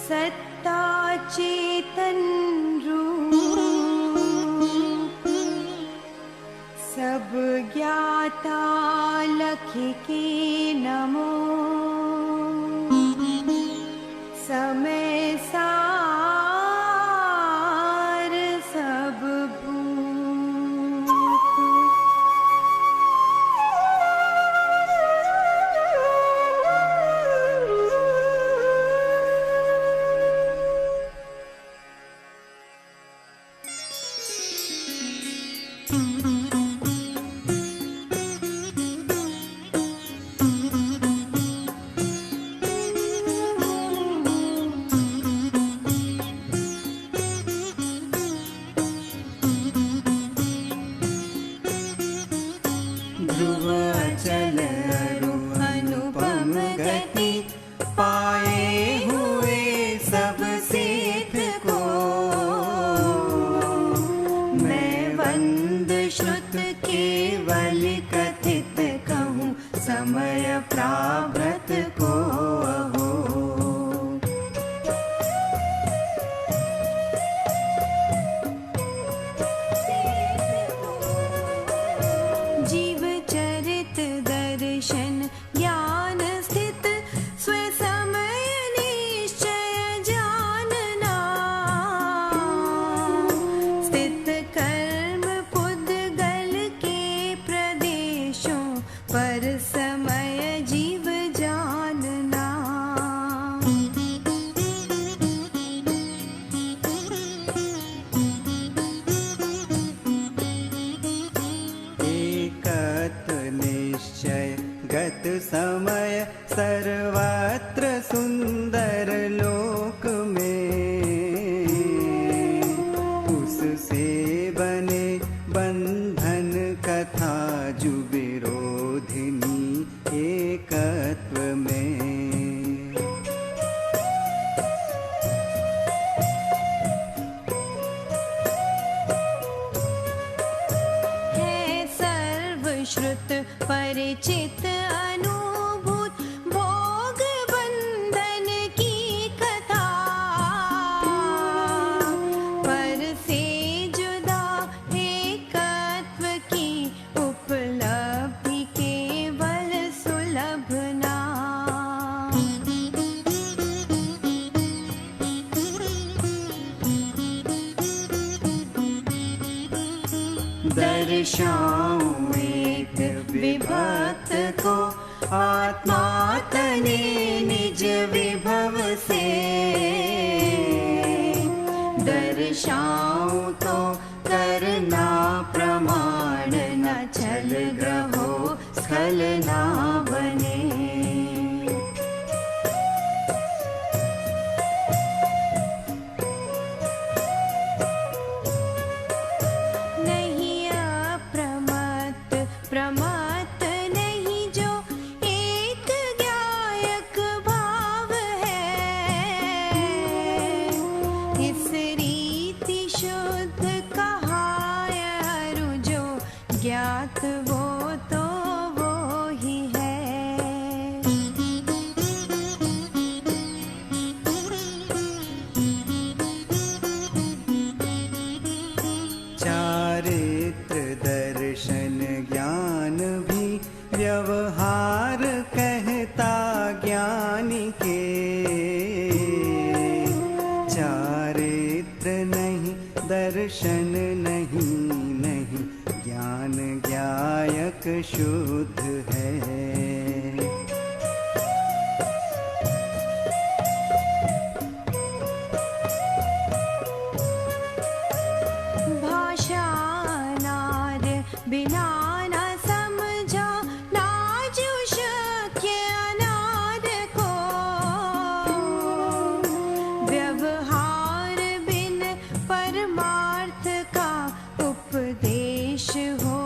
सत्ता चेतन रूप सब ज्ञाता लख के नमो। समय सार सब भूत ध्रुवचल अनुपम गति पाए हुए सब सिद्ध को। मैं वंद श्रुत केवल कथित कहूँ समय प्राभृत को अहो। जीव चरित दर्शन ज्ञान स्थित स्वसमय निश्चय जानना। स्थित कर्म पुद्गल के प्रदेशों पर समय जीव जानना। निश्चय गत समय सर्वत्र सुंदर लोक में। उससे बने बंधन कथा जु विरोधिनी एकत्व में। श्रुत परिचित अनुभूत भोग बंधन की कथा। पर से जुदा एकत्व की उपलब्धि केवल सुलभ ना। दर्शाऊं विभक्त को आत्मा तने निज विभव से। दर्शाऊं तो करना प्रमाण न छल ग्रहो स्खल ना बने। प्रमत्त नहीं जो एक ज्ञायक भाव है। इस रीति शुद्ध कहा अरु जो ज्ञात वो तो वो ही है। चारित्र दर्शन ज्ञान भी व्यवहार कहता ज्ञानी के। चारित्र नहीं दर्शन नहीं नहीं ज्ञान ज्ञायक शुद्ध है। बिना न समझा नाजु शक्य अनाद को। व्यवहार बिन परमार्थ का उपदेश हो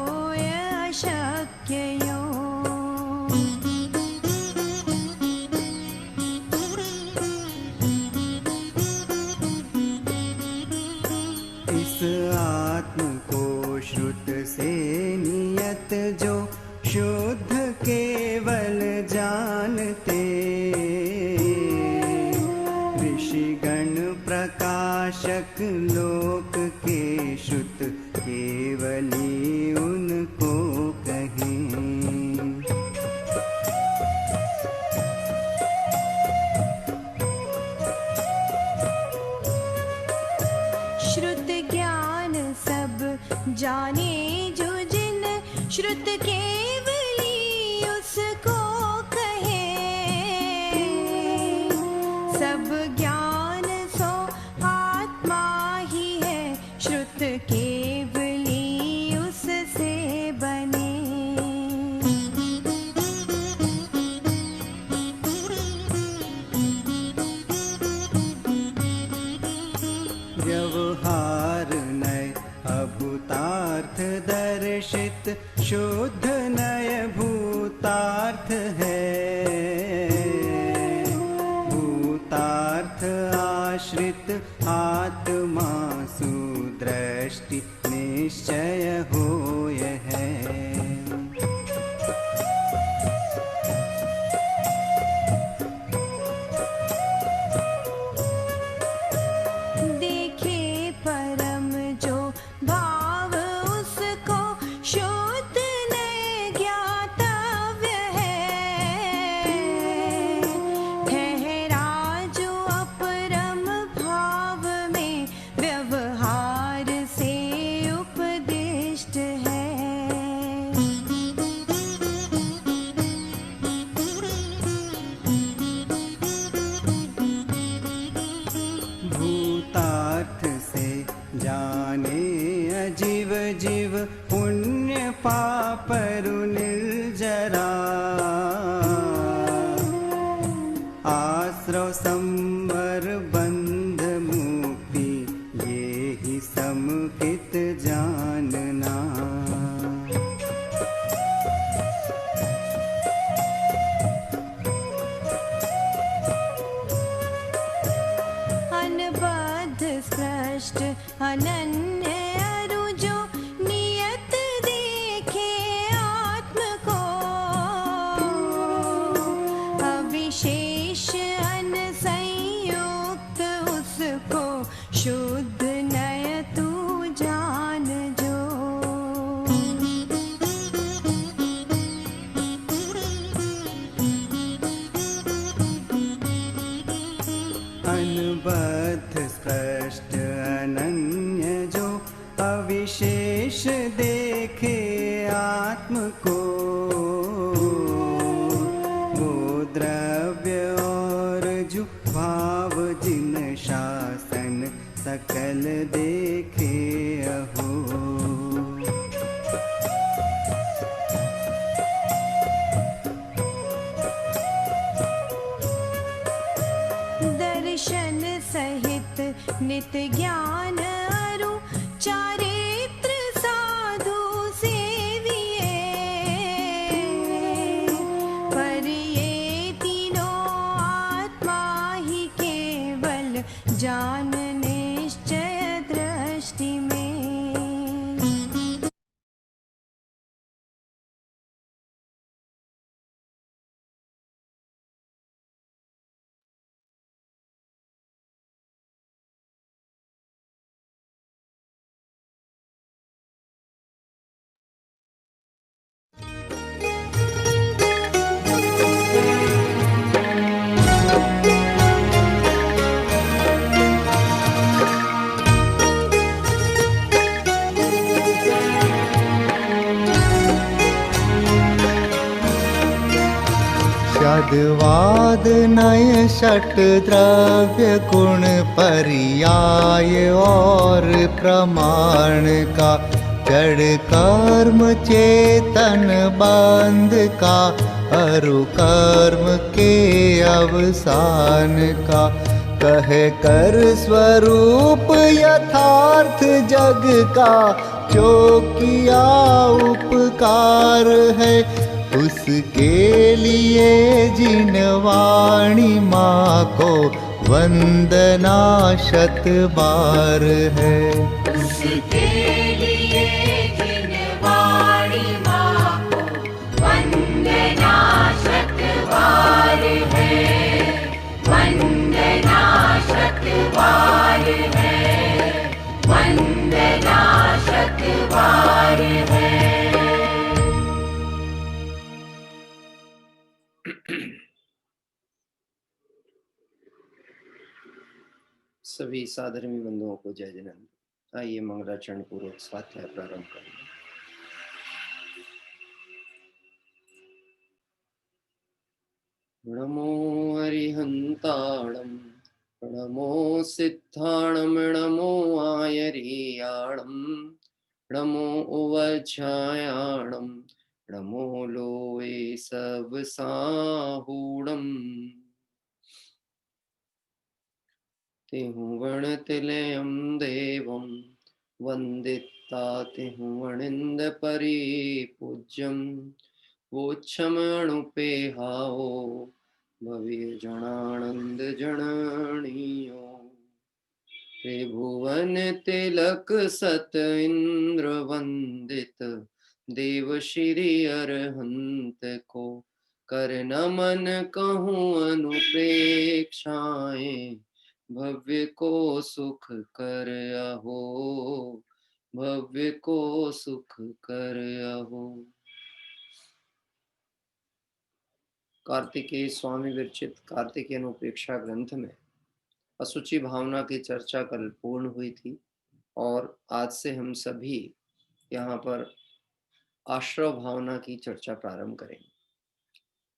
अशक्य यो। इस आत्म को श्रुत से नियत जो शुद्ध केवल जानते। ऋषि शासक लोक के श्रुत केवली उनको कहें। श्रुत ज्ञान सब जाने जो जिन श्रुत केवली उसको कहे। सब ज्ञान सो आत्मा ही है, श्रुत केवली उससे बने। व्यवहार नय अभूतार्थ दर्शित, शुद्ध नय भूतार्थ है। भूतार्थ आश्रित आत्मा सुदृष्टि निश्चय होय है। देखे परम जो भाव उसको शुद्ध नय ज्ञातव्य है। ठहरा जो अपरम भाव में व्यवहार से उपदिष्ट है। भूतार्थ से जाने अजीव जीव, पुण्य पापरु निर्जरा। आश्रव संवर बंध मुक्ति, ये ही समुचित जानना। अनबद्ध स्पष्ट अनन्य अरु जो नियत देखे आत्म को। अविशेष अनसंयुक्त उसको शुद्ध नय तू जान जो। अनबद्ध स्पष्ट अनन्य जो अविशेष देखे आत्म को। वो द्रव्य और जो भाव जिन शासन सकल देखे अहो। दर्शन सहित नित ज्ञान अरु चारित्र साधु सेविये। पर ये तीनों आत्मा ही केवल जान निश्चय दृष्टि में। शब्दवाद नय षट द्रव्य गुण पर्याय और प्रमाण का। जड़ कर्म चेतन बंध का, अरु कर्म के अवसान का। कहे कर स्वरूप यथार्थ जग का, जो किया उपकार है उसके लिए जिन वाणी माँ को वंदना शत बार है। उसके लिए जिन वाणी माँ को वंदना शत बार है, वंदना शत बार है। है। सभी साधर्मी बंधुओं को जय जैनंद। आइए मंगलाचरण पूर्वक स्वाध्याय प्रारंभ करें। नमो हरिहंताणं नमो सिद्धाणं नमो आयर्याणं नमो उवज्झायाणं नमो लोये सबसाहूणम् तिहुवणतिलयं देवं वन्दिता तिहुवणिन्द परिपूज्यं वोच्छमणुपेहाओ भव्य जनानंद जननीयो त्रिभुवन तिलक सत इंद्र वंदित देव श्री अरहंत को कर नमन कहूँ अनुप्रेक्षाएं भव्य को सुख कर अहो भव्य को सुख कर अहो। कार्तिकेय स्वामी विरचित कार्तिकेय अनुप्रेक्षा ग्रंथ में असुचि भावना की चर्चा कल पूर्ण हुई थी और आज से हम सभी यहाँ पर आश्रव भावना की चर्चा प्रारंभ करेंगे।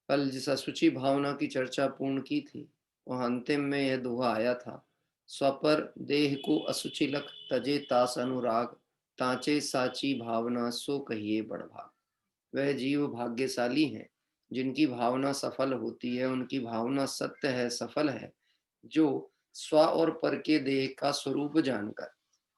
कल जिस असुचि भावना की चर्चा पूर्ण की थी वह अंतिम में यह दोहा आया था, स्वपर देह को असुचि लख तजे तास अनुराग तांचे साची भावना सो कहिए बड़भाग। वह जीव भाग्यशाली हैं जिनकी भावना सफल होती है, उनकी भावना सत्य है, सफल है, जो स्व और पर के देह का स्वरूप जानकर,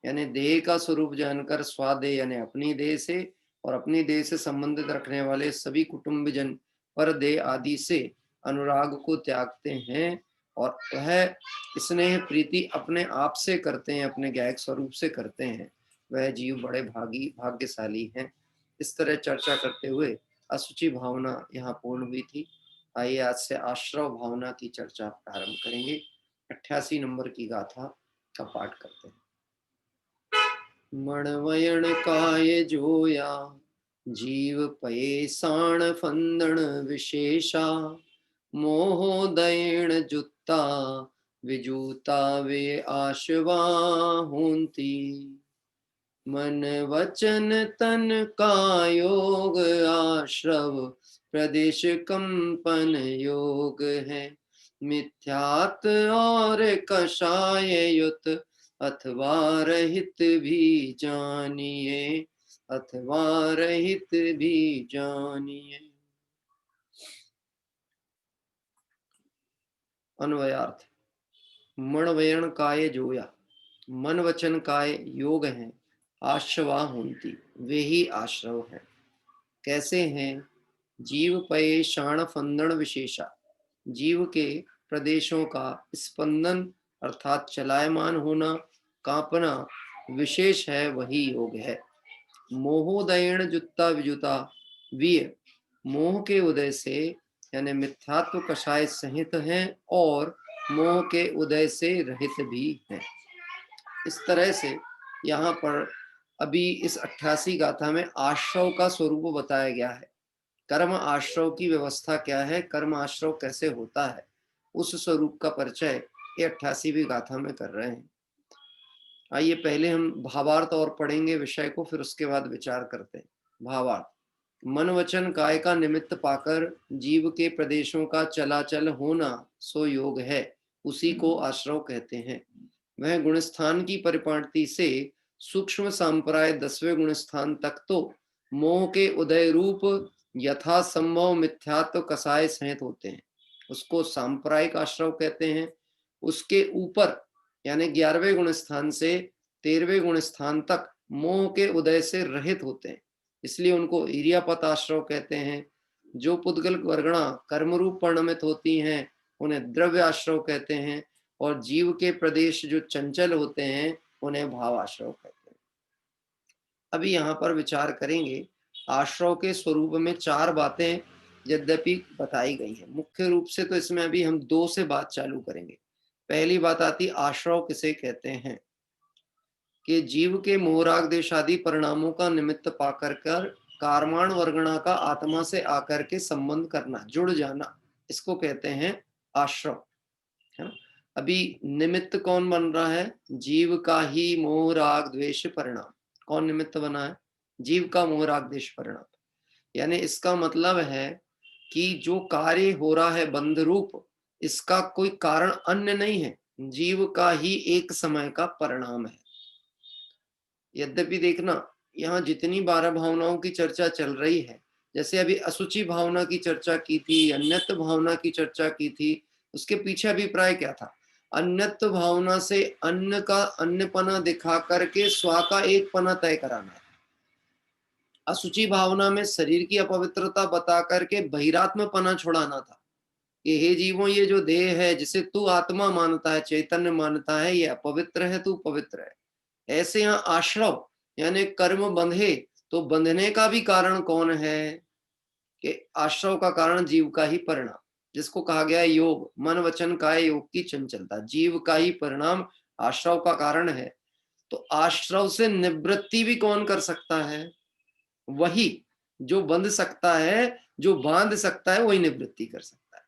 यानी देह का स्वरूप जानकर स्वादेह यानी अपनी देह से और अपनी देह से संबंधित रखने वाले सभी कुटुंबजन पर देह आदि से अनुराग को त्यागते हैं और वह स्नेह प्रीति अपने आप से करते हैं, अपने गायक स्वरूप से करते हैं। वह जीव बड़े भाग्यशाली हैं। इस तरह चर्चा करते हुए असुचि भावना यहाँ पूर्ण हुई थी। आइए आज से आश्रव भावना की चर्चा प्रारंभ करेंगे। 88 नंबर की गाथा का पाठ करते हैं। मणवयण काय जोया जीव पये साण फंदण विशेषा मोहोदयण जुत्ता विजूता वे आशवा होंती मन वचन तन का योग आश्रव प्रदेश कंपन योग है मिथ्यात और कषाय युत अथवा रहित भी जानिए अथवा रहित भी जानिए। अन्वयार्थ। मणवयण काय जोया, मन वचन काय योग हैं, आश्रवा होंती वे ही आश्रव हैं। कैसे हैं? जीव पये शाण फंदण विशेषा, जीव के प्रदेशों का स्पंदन अर्थात चलायमान होना, कांपना विशेष है, वही योग है। मोहोदयण जुत्ता विजुता, वीय मोह के उदय से यानी मिथ्यात्व कषाय सहित हैं और मोह के उदय से रहित भी हैं। इस तरह से यहाँ पर अभी इस 88 गाथा में आश्रव का स्वरूप बताया गया है। कर्म आश्रव की व्यवस्था क्या है, कर्म आश्रव कैसे होता है, उस स्वरूप का परिचय ये 88वीं गाथा में कर रहे हैं। आइए पहले हम भावार्थ और पढ़ेंगे विषय को, फिर उसके बाद विचार करते हैं। भावार्थ। मन वचन काय का निमित्त पाकर जीव के प्रदेशों का चलाचल होना सो योग है, उसी को आश्रव कहते हैं। वह गुणस्थान की परिपाटी से सूक्ष्म संप्राय 10वें गुणस्थान तक तो मोह के उदय रूप यथा संभव मिथ्यात्व कसाय सहित होते हैं, उसको सांप्रायिक आश्रव कहते हैं। उसके ऊपर यानी 11वें गुणस्थान से 13वें गुणस्थान तक मोह के उदय से रहित होते हैं, इसलिए उनको ईर्यापत आश्रव कहते हैं। जो पुद्गल वर्गणा कर्मरूप परिणमित होती हैं उन्हें द्रव्य आश्रव कहते हैं, और जीव के प्रदेश जो चंचल होते हैं उन्हें भाव आश्रव कहते हैं। अभी यहाँ पर विचार करेंगे। आश्रव के स्वरूप में 4 बातें यद्यपि बताई गई हैं। मुख्य रूप से तो इसमें अभी हम 2 से बात चालू करेंगे। पहली बात आती आश्रव किसे कहते हैं, कि जीव के मोहराग देश आदि परिणामों का निमित्त पाकर कर कारमाण वर्गणा का आत्मा से आकर के संबंध करना, जुड़ जाना, इसको कहते हैं आश्रव, है ना। अभी निमित्त कौन बन रहा है? जीव का ही मोह राग द्वेष परिणाम। कौन निमित्त बना है? जीव का मोह राग द्वेष परिणाम। यानी इसका मतलब है कि जो कार्य हो रहा है बंध रूप, इसका कोई कारण अन्य नहीं है, जीव का ही एक समय का परिणाम है। यद्यपि देखना, यहाँ जितनी 12 भावनाओं की चर्चा चल रही है, जैसे अभी असुचि भावना की चर्चा की थी, अन्यत्व भावना की चर्चा की थी, उसके पीछे अभिप्राय क्या था? अन्यत्व भावना से अन्य का अन्यपना दिखा करके स्व का एक पना तय कराना है। असुचि भावना में शरीर की अपवित्रता बता करके बहिरात्म पना छुड़ाना था कि हे जीवों, ये जो देह है जिसे तू आत्मा मानता है, चैतन्य मानता है, ये अपवित्र है, तू पवित्र है। ऐसे यहाँ आश्रव यानी कर्म बंधे, तो बंधने का भी कारण कौन है? कि आश्रव का कारण जीव का ही परिणाम, जिसको कहा गया है योग, मन वचन काया योग की चंचलता, जीव का ही परिणाम आश्रव का कारण है। तो आश्रव से निवृत्ति भी कौन कर सकता है? वही जो बंध सकता है, जो बांध सकता है, वही निवृत्ति कर सकता है।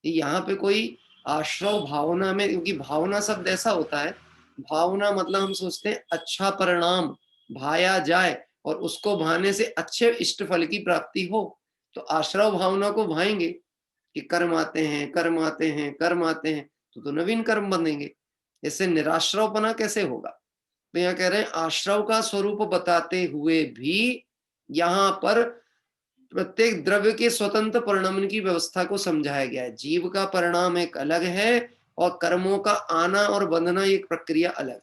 यहाँ पे कोई आश्रव भावना में, क्योंकि भावना शब्द ऐसा होता है, भावना मतलब हम सोचते हैं अच्छा परिणाम भाया जाए और उसको भाने से अच्छे इष्ट फल की प्राप्ति हो, तो आश्रव भावना को भाएंगे कि कर्म आते हैं, कर्म आते हैं, कर्म आते हैं, तो नवीन कर्म बनेंगे। इससे निराश्रवपना कैसे होगा? तो यहाँ कह रहे हैं आश्रव का स्वरूप बताते हुए भी यहाँ पर प्रत्येक द्रव्य के स्वतंत्र परिणाम की व्यवस्था को समझाया गया है। जीव का परिणाम एक अलग है और कर्मों का आना और बंधना एक प्रक्रिया अलग है।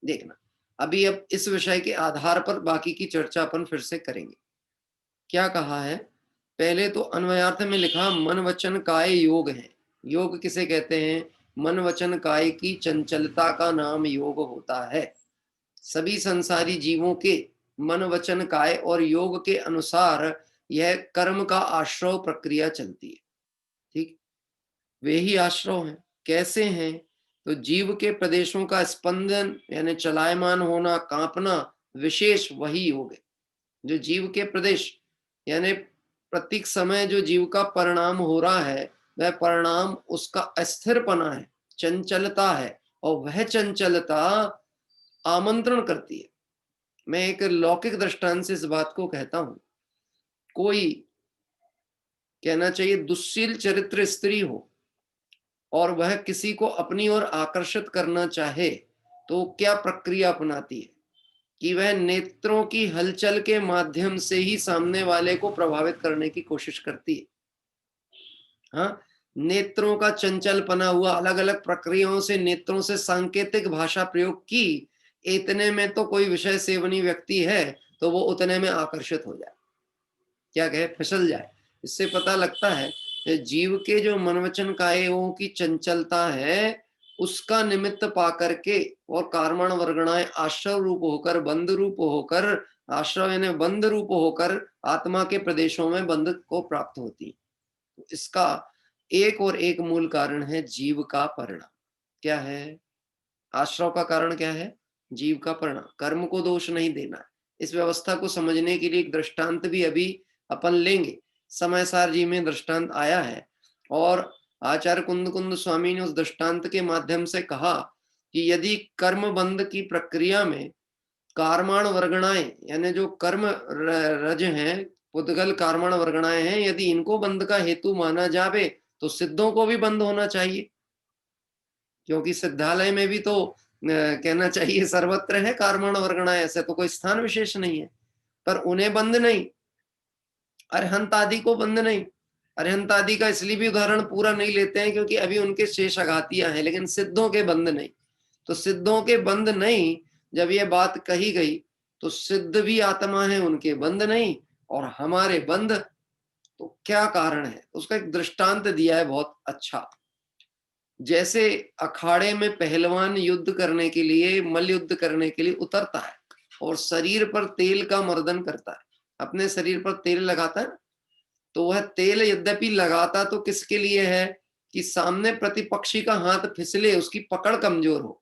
देखना, अभी अब इस विषय के आधार पर बाकी की चर्चा अपन फिर से करेंगे। क्या कहा है? पहले तो अन्वयार्थ में लिखा मन वचन काय योग है। योग किसे कहते हैं? मन वचन काय की चंचलता का नाम योग होता है। सभी संसारी जीवों के मन वचन काय और योग के अनुसार यह कर्म का आश्रव प्रक्रिया चलती है। ठीक, वे ही आश्रव हैं। कैसे हैं? तो जीव के प्रदेशों का स्पंदन यानी चलायमान होना, कांपना, विशेष वही योग है। जो जीव के प्रदेश यानी प्रत्येक समय जो जीव का परिणाम हो रहा है, वह परिणाम उसका अस्थिरपना है, चंचलता है, और वह चंचलता आमंत्रण करती है। मैं एक लौकिक दृष्टांत से इस बात को कहता हूं। कोई, कहना चाहिए, दुश्शील चरित्र स्त्री हो और वह किसी को अपनी ओर आकर्षित करना चाहे, तो क्या प्रक्रिया अपनाती है कि वह नेत्रों की हलचल के माध्यम से ही सामने वाले को प्रभावित करने की कोशिश करती है। हाँ, नेत्रों का चंचलपना हुआ, अलग अलग प्रक्रियाओं से नेत्रों से सांकेतिक भाषा प्रयोग की, इतने में तो कोई विषय सेवनी व्यक्ति है तो वो उतने में आकर्षित हो जाए, क्या कहे, फिसल जाए। इससे पता लगता है कि जीव के जो मनवचन कायों की चंचलता है, उसका निमित्त पा करके और कार्मण वर्गणाएं आश्रव रूप होकर, बंध रूप होकर, आश्रव यानी बंध रूप होकर आत्मा के प्रदेशों में बंध को प्राप्त होती। इसका एक और एक मूल कारण है जीव का परिणाम। क्या है? आश्रव का कारण क्या है? जीव का परिणाम। कर्म को दोष नहीं देना है। इस व्यवस्था को समझने के लिए एक दृष्टांत भी अभी अपन लेंगे। समयसार जी में दृष्टांत आया है और आचार्य कुंद कुंद स्वामी ने उस दृष्टांत के माध्यम से कहा कि यदि कर्म बंध की प्रक्रिया में कार्माण वर्गणाएं यानी जो कर्म रज हैं, पुद्गल कार्माण वर्गणाएं हैं, यदि इनको बंध का हेतु माना जावे तो सिद्धों को भी बंद होना चाहिए, क्योंकि सिद्धालय में भी तो कहना चाहिए सर्वत्र है कार्माण वर्गणाएं, ऐसे तो कोई स्थान विशेष नहीं है। पर उन्हें बंद नहीं, अरहंत आदि को बंद नहीं। अरहंत आदि का इसलिए भी उदाहरण पूरा नहीं लेते हैं क्योंकि अभी उनके शेष आघातियां हैं, लेकिन सिद्धों के बंद नहीं। तो सिद्धों के बंद नहीं, जब ये बात कही गई तो सिद्ध भी आत्मा है, उनके बंद नहीं, और हमारे बंद, तो क्या कारण है? उसका एक दृष्टांत दिया है बहुत अच्छा। जैसे अखाड़े में पहलवान युद्ध करने के लिए, मल्ल युद्ध करने के लिए उतरता है और शरीर पर तेल का मर्दन करता है, अपने शरीर पर तेल लगाता है, तो वह तेल यद्यपि लगाता तो किसके लिए है कि सामने प्रतिपक्षी का हाथ फिसले, उसकी पकड़ कमजोर हो,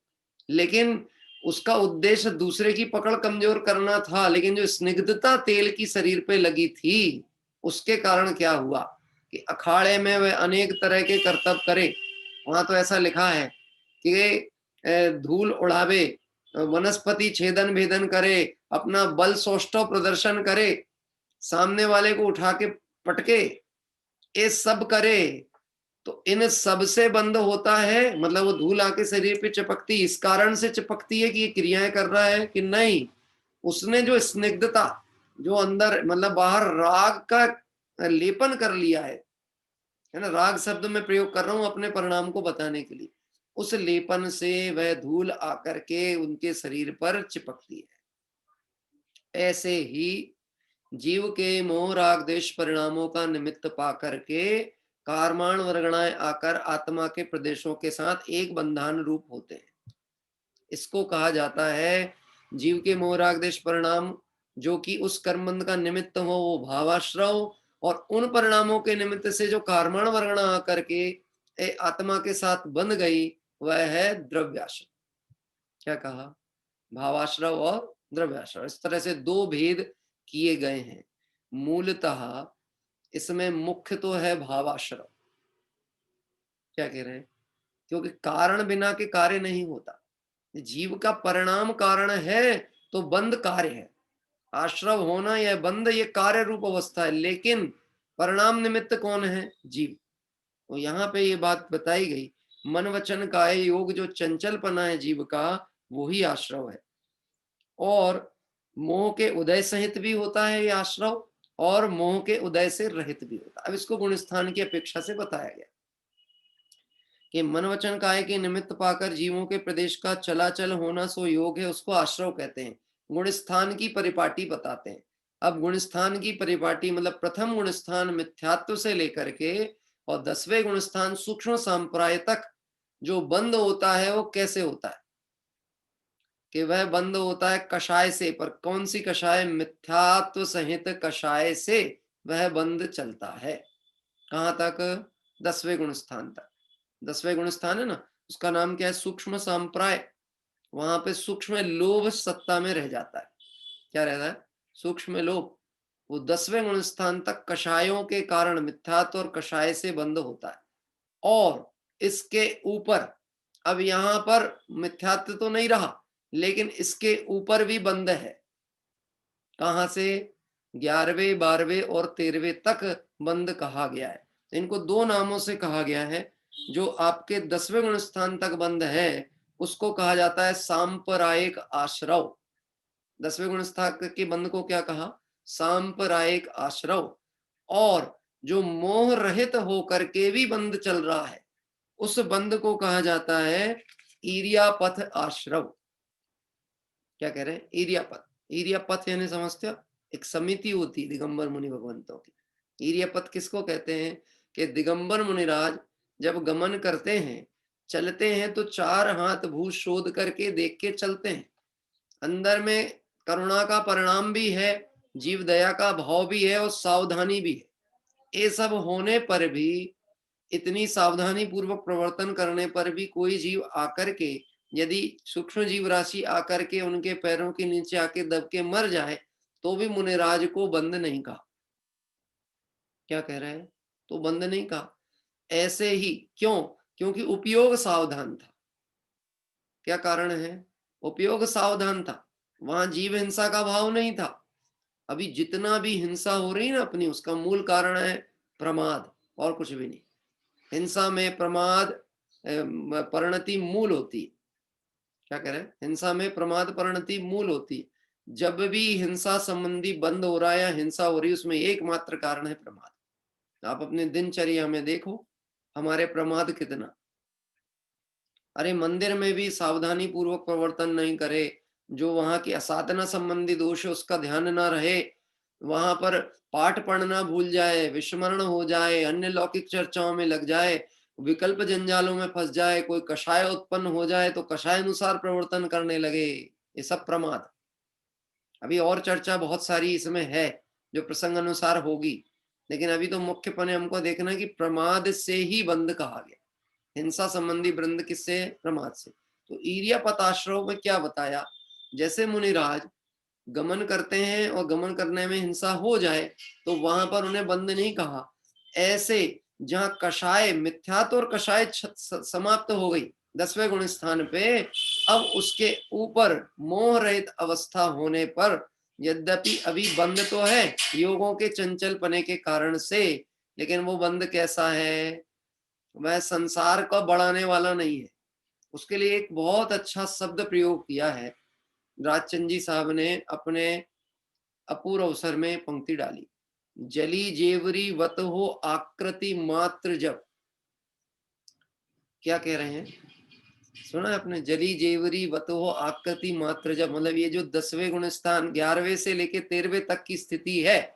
लेकिन उसका उद्देश्य दूसरे की पकड़ कमजोर करना था, लेकिन जो स्निग्धता तेल की शरीर पे लगी थी उसके कारण क्या हुआ कि अखाड़े में वह अनेक तरह के कर्तव्य करे। वहां तो ऐसा लिखा है कि धूल उड़ावे, वनस्पति छेदन भेदन करे, अपना बल सौष्ठव प्रदर्शन करे, सामने वाले को उठा के पटके, ये सब करे। तो इन सब से बंद होता है, मतलब वो धूल आके शरीर पे चिपकती इस कारण से चिपकती है कि ये क्रियाएं कर रहा है कि नहीं, उसने जो स्निग्धता जो अंदर मतलब बाहर राग का लेपन कर लिया है ना, राग शब्द में प्रयोग कर रहा हूं अपने परिणाम को बताने के लिए, उस लेपन से वह धूल आकर के उनके शरीर पर चिपकती है। ऐसे ही जीव के मोह राग देश परिणामों का निमित्त पा करके कारमाण वर्गणाएं आकर आत्मा के प्रदेशों के साथ एक बंधान रूप होते हैं। इसको कहा जाता है जीव के मोह राग देश परिणाम जो कि उस कर्मबंध का निमित्त हो वो भावाश्रव, और उन परिणामों के निमित्त से जो कारमाण वर्गणा आकर के आत्मा के साथ बंध गई वह है द्रव्याश्रव। क्या कहा? भावाश्रव और द्रव्याश्रव, इस तरह से दो भेद किए गए हैं। मूलतः इसमें मुख्य तो है भावाश्रव। क्या कह रहे हैं? क्योंकि कारण बिना के कार्य नहीं होता, जीव का परिणाम कारण है तो बंध कार्य है। आश्रव होना यह बंध ये कार्य रूप अवस्था है, लेकिन परिणाम निमित्त कौन है? जीव। तो यहाँ पे ये बात बताई गई, मन वचन काय योग जो चंचलपना है जीव का वो ही आश्रव है, और मोह के उदय सहित भी होता है ये आश्रव, और मोह के उदय से रहित भी होता है। अब इसको गुणस्थान की अपेक्षा से बताया गया कि मन वचन काय के निमित्त पाकर जीवों के प्रदेश का चलाचल होना सो योग है, उसको आश्रव कहते हैं। गुणस्थान की परिपाटी बताते हैं। अब गुणस्थान की परिपाटी मतलब प्रथम गुणस्थान मिथ्यात्व से लेकर के और 10वें गुणस्थान सूक्ष्म संप्राय तक जो बंद होता है वो कैसे होता है कि वह बंद होता है कषाय से। पर कौन सी कषाय? मिथ्यात्व सहित कषाय से वह बंद चलता है। कहां तक? 10वें गुणस्थान तक। 10वें गुणस्थान है ना, उसका नाम क्या है? सूक्ष्म संप्राय। वहां पे सूक्ष्म लोभ सत्ता में रह जाता है। क्या रहता है? सूक्ष्म लोभ। वो 10वें गुणस्थान तक कषायों के कारण मिथ्यात्व और कषाय से बंद होता है। और इसके ऊपर अब यहां पर मिथ्यात्व तो नहीं रहा, लेकिन इसके ऊपर भी बंद है। कहां से? 11वें 12वें और 13वें तक बंद कहा गया है। इनको दो नामों से कहा गया है। जो आपके 10वें गुण स्थान तक बंद है उसको कहा जाता है सांप्रदायिक आश्रव। 10वें गुण स्थान के बंद को क्या कहा? सांप्रदायिक आश्रव। और जो मोह रहित होकर के भी बंद चल रहा है उस बंद को कहा जाता है ईरियापथ आश्रव। क्या कह रहे हैं? ईरियापथ। ईरियापथ यानी समझते हो, एक समिति होती है दिगंबर मुनि भगवंतों की। ईरियापथ किसको कहते हैं कि दिगंबर मुनिराज जब गमन करते हैं, चलते हैं तो 4 हाथ भू शोध करके देख के चलते हैं। अंदर में करुणा का परिणाम भी है, जीव दया का भाव भी है और सावधानी भी है। ये सब होने पर भी, इतनी सावधानी पूर्वक प्रवर्तन करने पर भी कोई जीव आकर के यदि सूक्ष्म जीव राशि आकर के उनके पैरों के नीचे आके दब के मर जाए तो भी मुनिराज को बंद नहीं कहा। क्या कह रहे हैं? तो बंद नहीं कहा। ऐसे ही क्यों? क्योंकि उपयोग सावधान था। क्या कारण है? उपयोग सावधान था। वहां जीव हिंसा का भाव नहीं था। अभी जितना भी हिंसा हो रही है ना अपनी, उसका मूल कारण है प्रमाद, और कुछ भी नहीं। हिंसा में प्रमाद परिणति मूल होती है। क्या कह रहे हैं? हिंसा में प्रमाद परिणति मूल होती है। जब भी हिंसा संबंधी बंद हो रहा है या हिंसा हो रही है उसमें एकमात्र कारण है प्रमाद। आप अपने दिनचर्या में देखो हमारे प्रमाद कितना। अरे मंदिर में भी सावधानी पूर्वक प्रवर्तन नहीं करे, जो वहां की असाधना संबंधी दोष है उसका ध्यान ना रहे, वहां पर पाठ पढ़ना भूल जाए, विस्मरण हो जाए, अन्य लौकिक चर्चाओं में लग जाए, विकल्प जंजालों में फंस जाए, कोई कषाय उत्पन्न हो जाए तो कषाय अनुसार प्रवर्तन करने लगे, ये सब प्रमाद। अभी और चर्चा बहुत सारी इसमें है जो प्रसंग अनुसार होगी, लेकिन अभी तो मुख्यपने हमको देखना कि प्रमाद से ही बंद कहा गया। हिंसा संबंधी बंद किससे? प्रमाद से। तो ईर्यापत आश्रव में क्या बताया, जैसे मुनिराज गमन करते हैं और गमन करने में हिंसा हो जाए तो वहां पर उन्हें बंद नहीं कहा, ऐसे जहां कषाय मिथ्यात्व और कषाय समाप्त हो गई 10वें गुण स्थान पे, अब उसके ऊपर मोह रहित अवस्था होने पर यद्यपि अभी बंद तो है योगों के चंचल पने के कारण से, लेकिन वो बंद कैसा है, वह संसार को बढ़ाने वाला नहीं है। उसके लिए एक बहुत अच्छा शब्द प्रयोग किया है राजचंद जी साहब ने अपने अपूर्व अवसर में पंक्ति डाली, जली जेवरी वत हो आकृति मात्र जब। क्या कह रहे हैं, सुना है आपने, जली जेवरी वत हो आकृति मात्र जब, मतलब ये जो 10वें गुण स्थान 11वें से लेके 13वें तक की स्थिति है,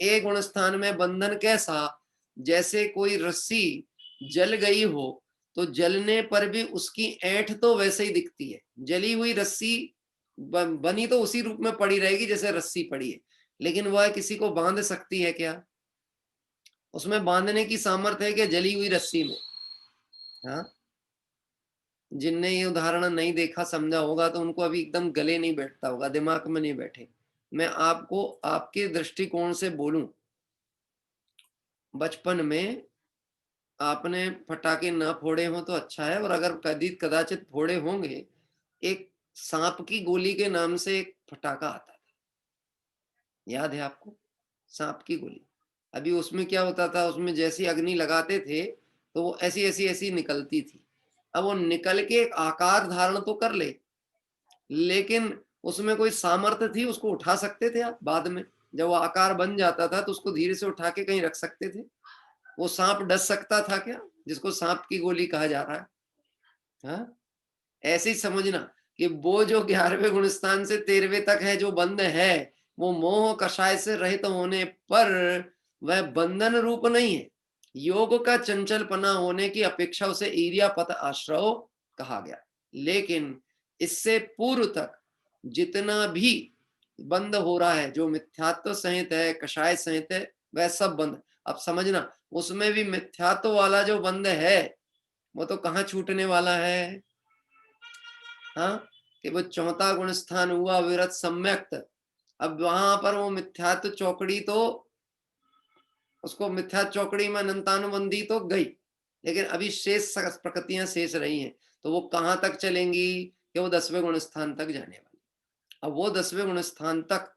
एक गुण स्थान में बंधन कैसा, जैसे कोई रस्सी जल गई हो तो जलने पर भी उसकी ऐंठ तो वैसे ही दिखती है, जली हुई रस्सी बनी तो उसी रूप में पड़ी रहेगी जैसे रस्सी पड़ी है, लेकिन वह किसी को बांध सकती है क्या, उसमें बांधने की सामर्थ्य है क्या जली हुई रस्सी में। हाँ, जिनने ये उदाहरण नहीं देखा समझा होगा तो उनको अभी एकदम गले नहीं बैठता होगा, दिमाग में नहीं बैठे। मैं आपको आपके दृष्टिकोण से बोलूं, बचपन में आपने पटाखे ना फोड़े हो तो अच्छा है, और अगर कभी कदाचित फोड़े होंगे, एक सांप की गोली के नाम से एक पटाखा आता था, याद है आपको, सांप की गोली। अभी उसमें क्या होता था, उसमें जैसी अग्नि लगाते थे तो वो ऐसी ऐसी ऐसी निकलती थी। अब वो निकल के एक आकार धारण तो कर ले, लेकिन उसमें कोई सामर्थ्य थी, उसको उठा सकते थे आप बाद में, जब वो आकार बन जाता था तो उसको धीरे से उठा के कहीं रख सकते थे। वो सांप डस सकता था क्या, जिसको सांप की गोली कहा जा रहा है। हाँ, ऐसे ही समझना कि वो जो 11वें गुण स्थान से 13वें तक है जो बंध है, वो मोह कषाय से रहित होने पर वह बंधन रूप नहीं है, योग का चंचलपना होने की अपेक्षा उसे ईर्यापत आश्रव कहा गया। लेकिन इससे पूर्व तक जितना भी बंद हो रहा है, जो मिथ्यात्व सहित है, कषाय सहित है, वह सब बंद। अब समझना, उसमें भी मिथ्यात्व वाला जो बंद है वो तो कहाँ छूटने वाला है, हाँ, कि वो 4था गुण स्थान हुआ विरत सम्यक्त। अब वहां पर वो मिथ्यात्व चौकड़ी तो, उसको मिथ्या चौकड़ी में अनंतानुबंधी तो गई, लेकिन अभी शेष प्रकृतियां शेष रही हैं, तो वो कहां तक चलेंगी कि वो 10वें गुण स्थान तक जाने वाली। अब वो 10वें गुण स्थान तक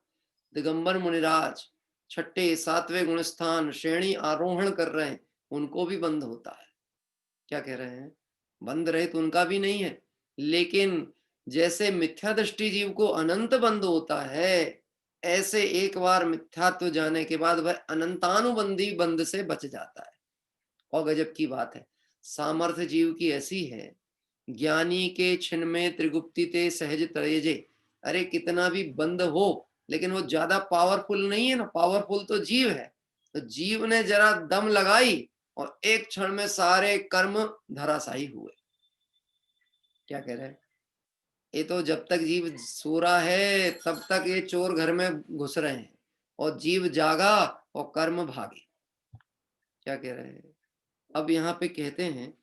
दिगंबर मुनिराज 6ठे 7वें गुण स्थान श्रेणी आरोहण कर रहे हैं, उनको भी बंद होता है। क्या कह रहे हैं, बंद रहित उनका भी नहीं है, लेकिन जैसे मिथ्या दृष्टि जीव को अनंत बंद होता है, ऐसे एक बार मिथ्यात्व जाने के बाद वह अनंतानुबंधी बंद से बच जाता है। और गजब की बात है, सामर्थ्य जीव की ऐसी है, ज्ञानी के छिन में त्रिगुप्ति ते सहज तरेजे। अरे कितना भी बंद हो लेकिन वो ज्यादा पावरफुल नहीं है ना, पावरफुल तो जीव है। तो जीव ने जरा दम लगाई और एक क्षण में सारे कर्म धराशायी हुए। क्या कह रहे हैं, ये तो जब तक जीव सो रहा है तब तक ये चोर घर में घुस रहे हैं, और जीव जागा और कर्म भागे। क्या कह रहे हैं, अब यहाँ पे कहते हैं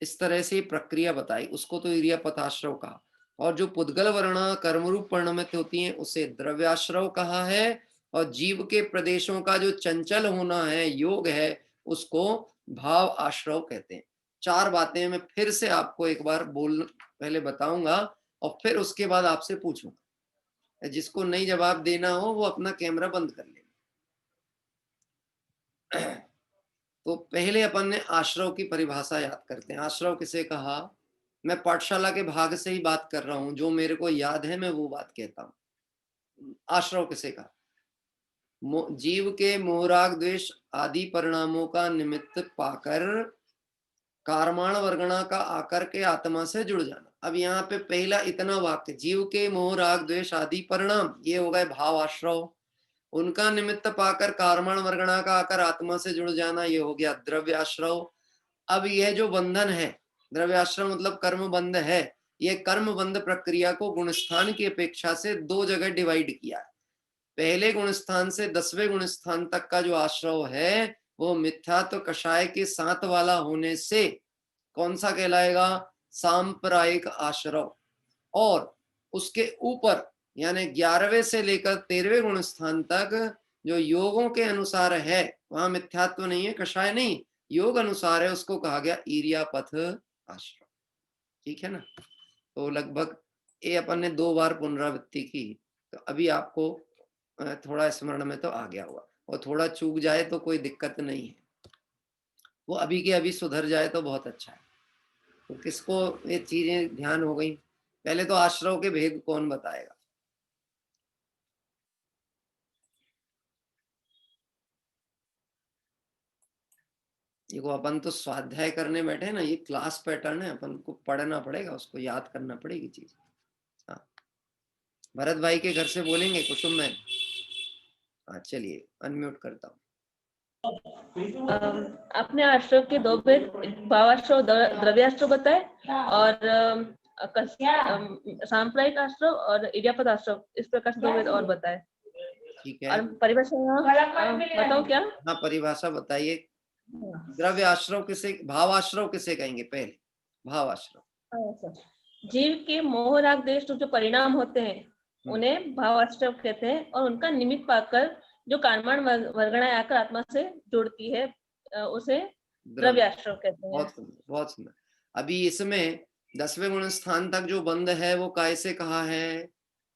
इस तरह से प्रक्रिया बताई, उसको तो ईर्यापताश्रव कहा, और जो पुद्गल वर्ण कर्मरूप परिणमित होती हैं उसे द्रव्याश्रव कहा है, और जीव के प्रदेशों का जो चंचल होना है योग है उसको भाव आश्रव कहते हैं। 4 बातें मैं फिर से आपको एक बार पहले बताऊंगा और फिर उसके बाद आपसे पूछूंगा। जिसको नहीं जवाब देना हो वो अपना कैमरा बंद कर ले। तो पहले अपन ने आश्रव की परिभाषा याद करते हैं। आश्रव किसे कहा, मैं पाठशाला के भाग से ही बात कर रहा हूं, जो मेरे को याद है मैं वो बात कहता हूं। आश्रव किसे कहा, जीव के मोहराग द्वेष आदि परिणामों का निमित्त पाकर कारमाण वर्गणा का आकर के आत्मा से जुड़ जाना। अब यहाँ पे पहला इतना वाक्य, जीव के मोह राग द्वेष आदि परिणाम, ये हो गए भाव आश्रव, उनका निमित्त पाकर कारमाण वर्गणा का आकर आत्मा से जुड़ जाना, ये हो गया द्रव्याश्रव। अब यह जो बंधन है, द्रव्याश्रव मतलब कर्म बंध है, ये कर्म बंध प्रक्रिया को गुणस्थान की अपेक्षा से 2 जगह डिवाइड किया है। पहले गुणस्थान से 10वें गुणस्थान तक का जो आश्रव है वो मिथ्यात्व कषाय के साथ वाला होने से कौन सा कहलाएगा, सांप्रदायिक आश्रव, और उसके ऊपर यानी 11वें से लेकर 13वें गुण स्थान तक जो योगों के अनुसार है, वहां मिथ्यात्व नहीं है, कषाय नहीं, योग अनुसार है, उसको कहा गया इरियापथ आश्रम। ठीक है ना। तो लगभग ये अपन ने 2 बार पुनरावृत्ति की, तो अभी आपको थोड़ा स्मरण में तो आ गया हुआ, और थोड़ा चूक जाए तो कोई दिक्कत नहीं है, वो अभी के अभी सुधर जाए तो बहुत अच्छा है। तो किसको ये चीजें ध्यान हो गई? पहले तो आश्रव के भेद कौन बताएगा? देखो अपन तो स्वाध्याय करने बैठे हैं ना, ये क्लास पैटर्न है, अपन को पढ़ना पड़ेगा, उसको याद करना पड़ेगी चीज। हाँ, भरत भाई के घर से बोलेंगे कुसुम में। हाँ चलिए, अनम्यूट करता हूँ। अपने आश्रम के 2 भेद, भावाश्रव, द्रव्याश्रव बताए, और सांप्रदायिक आश्रम और इडियापथ आश्रम, इस प्रकार से 2 भेद और बताए। ठीक है, और परिभाषा बताओ क्या? हाँ परिभाषा बताइए। द्रव्य आश्रव किसे, भाव आश्रव किसे कहेंगे? पहले भाव आश्रव। जीव के मोह राग द्वेष जो परिणाम होते हैं उन्हें भाव आश्रव कहते हैं, और उनका निमित्त पाकर जो कर्मण वर्गणाएं आकर आत्मा से जुड़ती है उसे द्रव्य आश्रव कहते हैं। बहुत सुंदर, बहुत सुंदर। अभी इसमें 10वें गुण स्थान तक जो बंध है वो कैसे कहा है?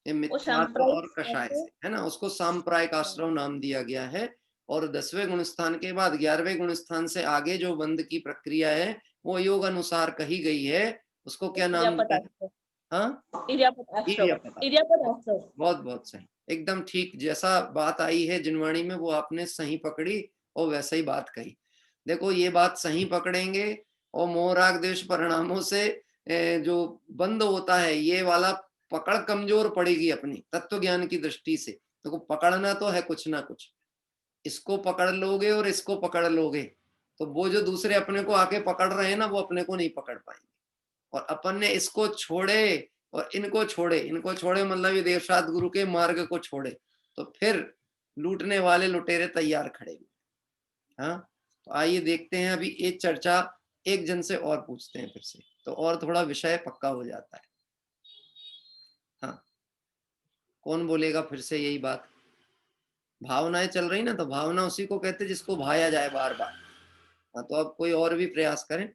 ये मिथ्यात्व और कषाय से है ना, उसको सांप्रदायिक आश्रव नाम दिया गया है। और 10वें गुण स्थान के बाद 11वें गुण स्थान से आगे जो बंध की प्रक्रिया है वो योग अनुसार कही गई है, उसको क्या नाम दिया है? हाँ, इरियापथ आश्रव। बहुत बहुत सही, एकदम ठीक। जैसा बात आई है जिनवाणी में वो आपने सही पकड़ी और वैसा ही बात कही। देखो ये बात सही पकड़ेंगे और मोह राग द्वेष परिणामों से जो बंद होता है, ये वाला पकड़ कमजोर पड़ेगी अपनी तत्व ज्ञान की दृष्टि से। देखो पकड़ना तो है कुछ ना कुछ, इसको पकड़ लोगे और इसको पकड़ लोगे तो वो जो दूसरे अपने को आके पकड़ रहे हैं ना, वो अपने को नहीं पकड़ पाएंगे। और अपन ने इसको छोड़े और इनको छोड़े मतलब ये देवसात गुरु के मार्ग को छोड़े, तो फिर लूटने वाले लुटेरे तैयार खड़े हुए। हाँ, तो आइए देखते हैं, अभी एक चर्चा एक जन से और पूछते हैं फिर से, तो और थोड़ा विषय पक्का हो जाता है। हाँ, कौन बोलेगा फिर से यही बात? भावनाएं चल रही ना, तो भावना उसी को कहते जिसको भाया जाए बार बार। हाँ, तो अब कोई और भी प्रयास करें।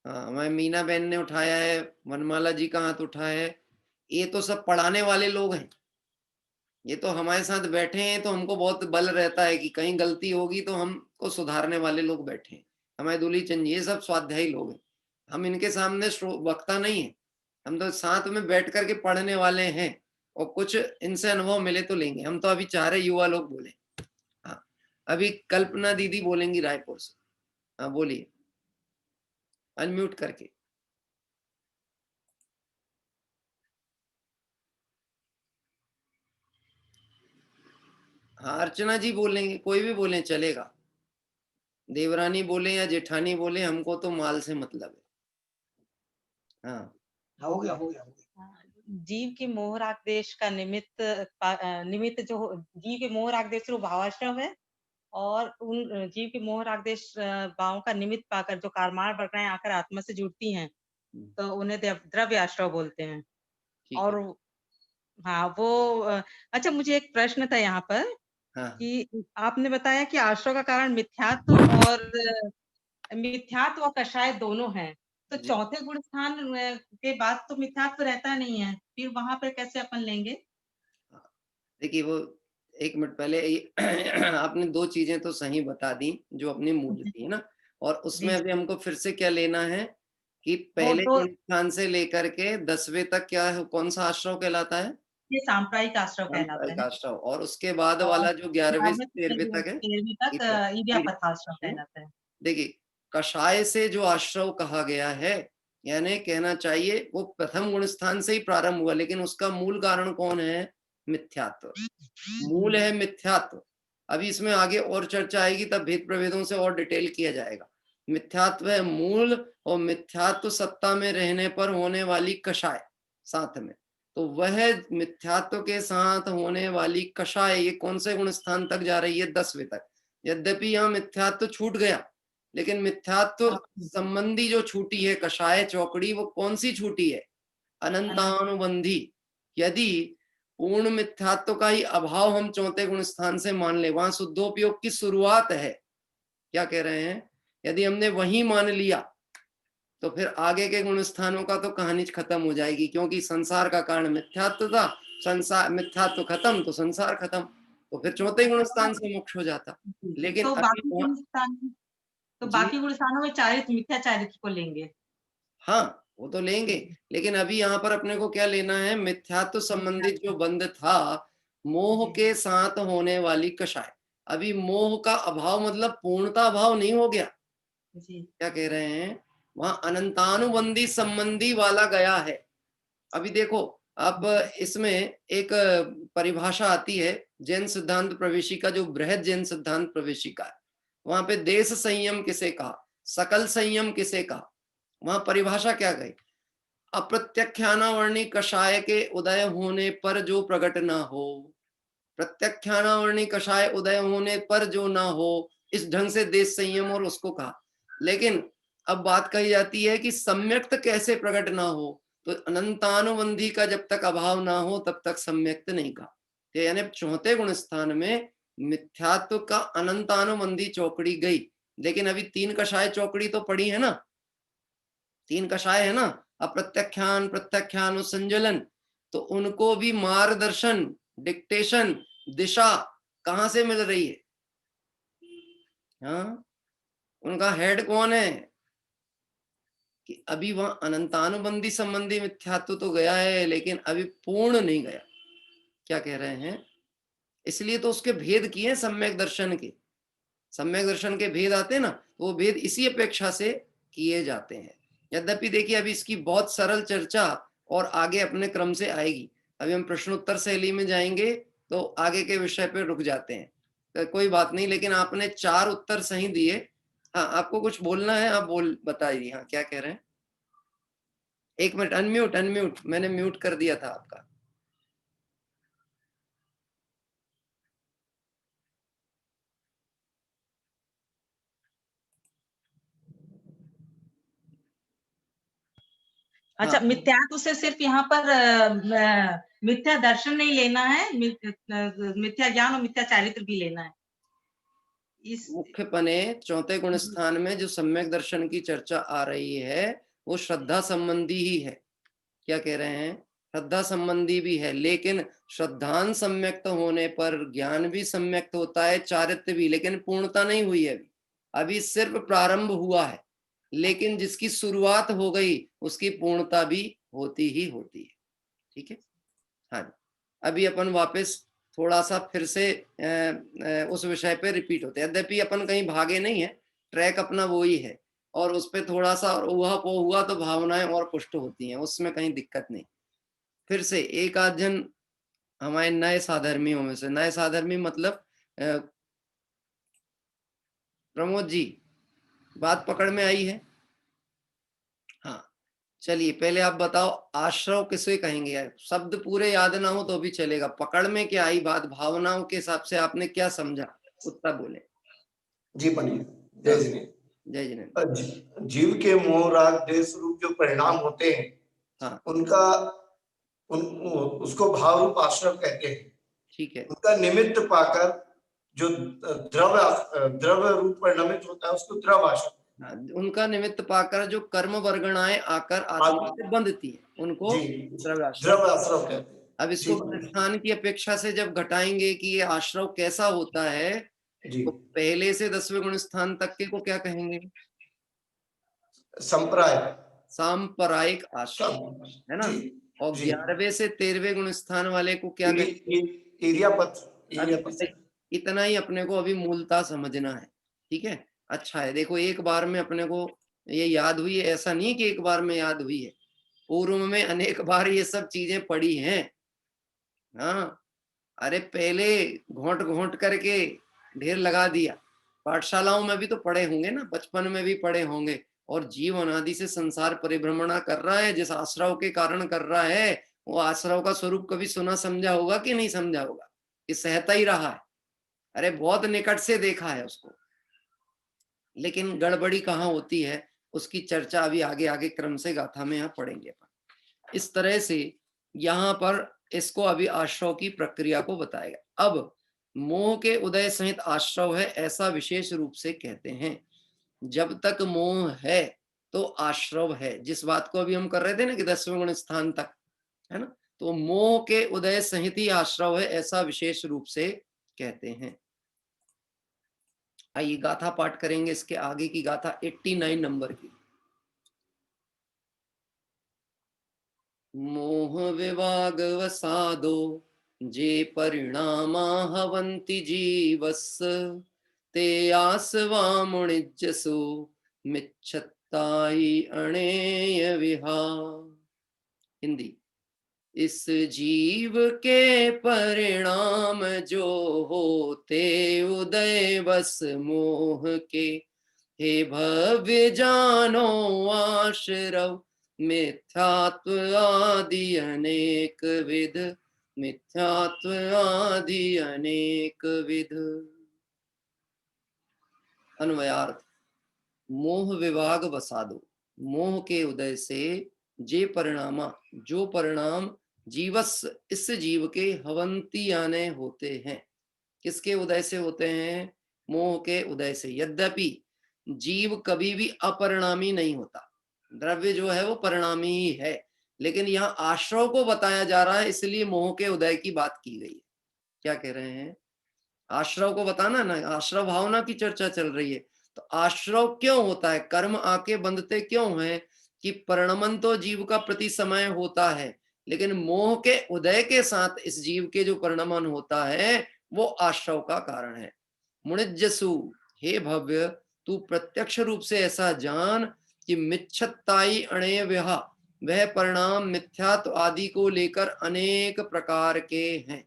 हाँ, मैं मीना बहन ने उठाया है, वनमाला जी का हाथ उठाया है। ये तो सब पढ़ाने वाले लोग हैं, ये तो हमारे साथ बैठे हैं, तो हमको बहुत बल रहता है कि कहीं गलती होगी तो हमको सुधारने वाले लोग बैठे हैं। हमारे दूली चंद ये सब स्वाध्यायी लोग हैं, हम इनके सामने वक्ता नहीं है, हम तो साथ में बैठ करके पढ़ने वाले हैं, और कुछ इनसे अनुभव मिले तो लेंगे। हम तो अभी चाह रहे युवा लोग बोले। हाँ, अभी कल्पना दीदी बोलेंगी रायपुर से। हाँ बोलिए, अनम्यूट करके। हाँ, अर्चना जी बोलेंगे, कोई भी बोले चलेगा, देवरानी बोले या जेठानी बोले, हमको तो माल से मतलब है। हाँ, हो गया। जीव के मोह राग देश का निमित्त जो जीव के मोह राग देश वो भावाश्रम है, और उन जीव के मोह राग देश भावों का निमित्त पाकर जो कर्माण वर्गणाएं आकर आत्मा से जुड़ती हैं तो उन्हें द्रव्य आश्रव बोलते हैं। और हाँ वो अच्छा, मुझे एक प्रश्न था यहाँ पर। हाँ। कि आपने बताया कि आश्रव का कारण मिथ्यात्व और कषाय दोनों हैं, तो चौथे गुण स्थान के बाद तो मिथ्यात्व रहता नहीं है, फिर वहां पर कैसे अपन लेंगे? देखिए वो एक मिनट पहले आपने 2 चीजें तो सही बता दी जो अपनी मूल थी ना, और उसमें अभी हमको फिर से क्या लेना है कि पहले गुण स्थान से लेकर के 10वें तक क्या है, कौन सा आश्रव कहलाता है? ये सांप्रदायिक आश्रव कहलाता है। आश्रव, और उसके बाद वाला जो 11वें से 13वें तक है इडियापथ आश्रव कहलाता है। देखिए कषाय से जो आश्रव कहा गया है, यानी कहना चाहिए वो प्रथम गुण स्थान से ही प्रारंभ हुआ, लेकिन उसका मूल कारण कौन है? मिथ्यात्व। मूल है मिथ्यात्व। अभी इसमें आगे और चर्चा आएगी, तब भेद प्रभेदों से और डिटेल किया जाएगा। मिथ्यात्व है मूल, और मिथ्यात्व सत्ता में रहने पर होने वाली कषाय साथ में, तो वह मिथ्यात्व के साथ होने वाली कषाय ये कौन से गुण स्थान तक जा रही है? 10वें तक। यद्यपि यहाँ मिथ्यात्व छूट गया, लेकिन मिथ्यात्व संबंधी जो छूटी है कषाय चौकड़ी, वो कौन सी छूटी है? अनंतानुबंधी। यदि पूर्ण मिथ्यात्व का ही अभाव हम चौथे गुण स्थान से मान ले, वहां शुद्धोपयोग की शुरुआत है। क्या कह रहे हैं? यदि हमने वही मान लिया तो फिर आगे के गुण स्थानों का तो कहानी खत्म हो जाएगी, क्योंकि संसार का कारण मिथ्यात्व था, संसार मिथ्यात्व खत्म तो संसार खत्म, तो फिर चौथे गुण स्थान से मोक्ष हो जाता। लेकिन तो अभी जी, बाकी गुण स्थानों में चारित्र मिथ्या चारित्र को लेंगे। हाँ वो तो लेंगे, लेकिन अभी यहाँ पर अपने को क्या लेना है? मिथ्यात्व संबंधित जो बंध था, मोह के साथ होने वाली कषाय। अभी मोह का अभाव मतलब पूर्णता अभाव नहीं हो गया। जी क्या कह रहे हैं? वहां अनंतानुबंधी संबंधी वाला गया है। अभी देखो, अब इसमें एक परिभाषा आती है जैन सिद्धांत प्रवेशिका, जो बृहद जैन सिद्धांत प्रवेशिका है, वहां पे देश संयम किसे कहा, सकल संयम किसे कहा, वहां परिभाषा क्या गई? अप्रत्यख्यानावर्णी कषाय के उदय होने पर जो प्रकट ना हो, प्रत्यख्यानावर्णी कषाय उदय होने पर जो ना हो, इस ढंग से देश संयम और उसको कहा। लेकिन अब बात कही जाती है कि सम्यक्त कैसे प्रकट ना हो, तो अनंतानुबंधी का जब तक अभाव ना हो तब तक सम्यक्त नहीं कहा। तो यानी चौथे गुण स्थान में मिथ्यात्व का अनंतानुबंधी चौकड़ी गई, लेकिन अभी तीन कषाय चौकड़ी तो पड़ी है ना, तीन कषाय है ना, अप्रत्यख्यान, प्रत्यख्यान और संजलन। तो उनको भी मार्गदर्शन, डिक्टेशन, दिशा कहां से मिल रही है? हाँ, उनका हेड कौन है? कि अभी वहां अनंतानुबंधी संबंधी मिथ्यात्व तो गया है, लेकिन अभी पूर्ण नहीं गया। क्या कह रहे हैं? इसलिए तो उसके भेद किए सम्यक दर्शन के, सम्यक दर्शन के भेद आते हैं ना, वो भेद इसी अपेक्षा से किए जाते हैं। यद्यपि देखिए अभी इसकी बहुत सरल चर्चा और आगे अपने क्रम से आएगी। अभी हम प्रश्नोत्तर शैली में जाएंगे तो आगे के विषय पे रुक जाते हैं, तो कोई बात नहीं। लेकिन आपने 4 उत्तर सही दिए। हाँ, आपको कुछ बोलना है, आप बोल बताइए। हाँ, क्या कह रहे हैं? एक मिनट, अनम्यूट अनम्यूट, मैंने म्यूट कर दिया था आपका। अच्छा, हाँ, मिथ्यात्व से सिर्फ यहाँ पर मिथ्या दर्शन नहीं लेना है, मिथ्या ज्ञान और मिथ्या चारित्र भी लेना है। इस मुख्य पने चौथे गुण स्थान में जो सम्यक दर्शन की चर्चा आ रही है वो श्रद्धा संबंधी ही है। क्या कह रहे हैं? श्रद्धा संबंधी भी है, लेकिन श्रद्धान सम्यक्त होने पर ज्ञान भी सम्यक्त होता है, चारित्र भी, लेकिन पूर्णता नहीं हुई है। अभी सिर्फ प्रारंभ हुआ है, लेकिन जिसकी शुरुआत हो गई उसकी पूर्णता भी होती ही होती है। ठीक है। हाँ, अभी अपन वापस थोड़ा सा फिर से उस विषय पे रिपीट होते हैं। यद्यपि अपन कहीं भागे नहीं है, ट्रैक अपना वो ही है, और उस पे थोड़ा सा उहा पो हुआ तो भावनाएं और पुष्ट होती हैं, उसमें कहीं दिक्कत नहीं। फिर से एक आध जन हमारे नए साधर्मियों में से, नए साधर्मी मतलब प्रमोद जी, बात पकड़ में आई है? हाँ, चलिए पहले आप बताओ, आश्रव किसे कहेंगे? यार शब्द पूरे याद ना हो तो भी चलेगा, पकड़ में क्या आई बात, भावनाओं के हिसाब से आपने क्या समझा, उत्तर बोले। जी पंडित, जय जिनेन्द्र। जय जिनेन्द्र। जीव के मोह राग देश रूप जो परिणाम होते हैं, हाँ, उनका उसको भाव रूप आश्रव कहते हैं। ठीक है। उनका निमित्त पाकर जो द्रव्य रूप परिणमित होता है उसको द्रव आश्रव। हाँ, उनका निमित्त पाकर जो कर्म वर्गणाएं आकर आत्मा से बंधती है उनको द्रव्याश्रव। द्रव आश्रव कहते हैं। अब इसको स्थान की अपेक्षा से जब घटाएंगे कि ये आश्रव कैसा होता है, जी, तो पहले से 10वें गुण स्थान तक के को क्या कहेंगे? संप्राय, सांप्रदायिक आश्रव, है ना। और 11वें से 13वें गुण स्थान वाले को क्या कहेंगे? इतना ही अपने को अभी मूलता समझना है। ठीक है, अच्छा है। देखो एक बार में अपने को ये याद हुई है, ऐसा नहीं कि एक बार में याद हुई है, पूर्व में अनेक बार ये सब चीजें पढ़ी हैं। हाँ, अरे पहले घोंट घोंट करके ढेर लगा दिया। पाठशालाओं में भी तो पढ़े होंगे ना, बचपन में भी पढ़े होंगे। और जीव अनादि से संसार परिभ्रमणा कर रहा है, जिस आश्रव के कारण कर रहा है, वो आश्रव का स्वरूप कभी सुना समझा होगा कि नहीं समझा होगा? कि सहता ही रहा है। अरे बहुत निकट से देखा है उसको। लेकिन गड़बड़ी कहाँ होती है उसकी चर्चा अभी आगे आगे क्रम से गाथा में यहाँ पढ़ेंगे अपन। इस तरह से यहाँ पर इसको अभी आश्रव की प्रक्रिया को बताएगा। अब मोह के उदय सहित आश्रव है ऐसा विशेष रूप से कहते हैं। जब तक मोह है तो आश्रव है, जिस बात को अभी हम कर रहे थे ना कि 10वें गुण स्थान तक, है ना, तो मोह के उदय सहित ही आश्रव है ऐसा विशेष रूप से कहते हैं। आइए गाथा पाठ करेंगे इसके आगे की गाथा 89 नंबर की। मोह विवाग वसादो जे परिणामा हवन्ति जीवस् ते आसवा मुनिज्जसो मिच्छत्ताई अणेय विहा। हिंदी। इस जीव के परिणाम जो होते उदय बस मोह के, हे भव्य जानो आश्रव मिथ्यात्व आदि अनेक विध, मिथ्यात्व आदि अनेक विध। अन्वयार्थ। मोह विभाग बसा दो, मोह के उदय से जे परिणामा जो परिणाम जीवस इस जीव के हवंती आने होते हैं। किसके उदय से होते हैं? मोह के उदय से। यद्यपि जीव कभी भी अपरिणामी नहीं होता, द्रव्य जो है वो परिणामी ही है, लेकिन यहाँ आश्रव को बताया जा रहा है इसलिए मोह के उदय की बात की गई है। क्या कह रहे हैं? आश्रव को बताना ना, आश्रव भावना की चर्चा चल रही है। तो आश्रव क्यों होता है, कर्म आके बंधते क्यों हैं? कि परिणमन तो जीव का प्रति समय होता है, लेकिन मोह के उदय के साथ इस जीव के जो परिणमन होता है वो आश्रव का कारण है। मुनिज्जसु, हे भव्य, तू प्रत्यक्ष रूप से ऐसा जान कि मिच्छत्ताई अणेय विहा, वह परिणाम मिथ्यात्व आदि को लेकर अनेक प्रकार के हैं।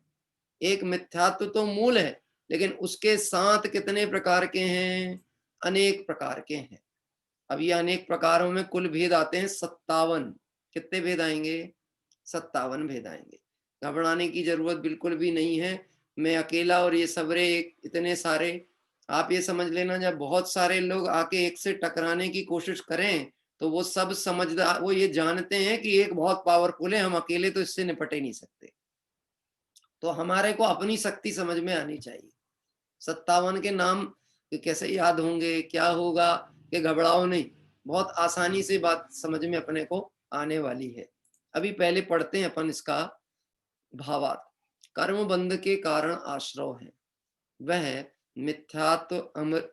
एक मिथ्यात्व तो मूल है, लेकिन उसके साथ कितने प्रकार के हैं? अनेक प्रकार के हैं। अब ये अनेक प्रकारों में कुल भेद आते हैं 57। कितने भेद आएंगे? 57 भेद आएंगे। घबराने की जरूरत बिल्कुल भी नहीं है। मैं अकेला और ये सबरे इतने सारे, आप ये समझ लेना जब बहुत सारे लोग आके एक से टकराने की कोशिश करें तो वो सब समझदार, वो ये जानते हैं कि एक बहुत पावरफुल है, हम अकेले तो इससे निपट ही नहीं सकते। तो हमारे को अपनी शक्ति समझ में आनी चाहिए। 57 के नाम कैसे याद होंगे, क्या होगा, कि घबराओ नहीं, बहुत आसानी से बात समझ में अपने को आने वाली है। अभी पहले पढ़ते हैं अपन इसका भावार्थ। कर्म बंध के कारण आश्रव है, वह मिथ्यात्व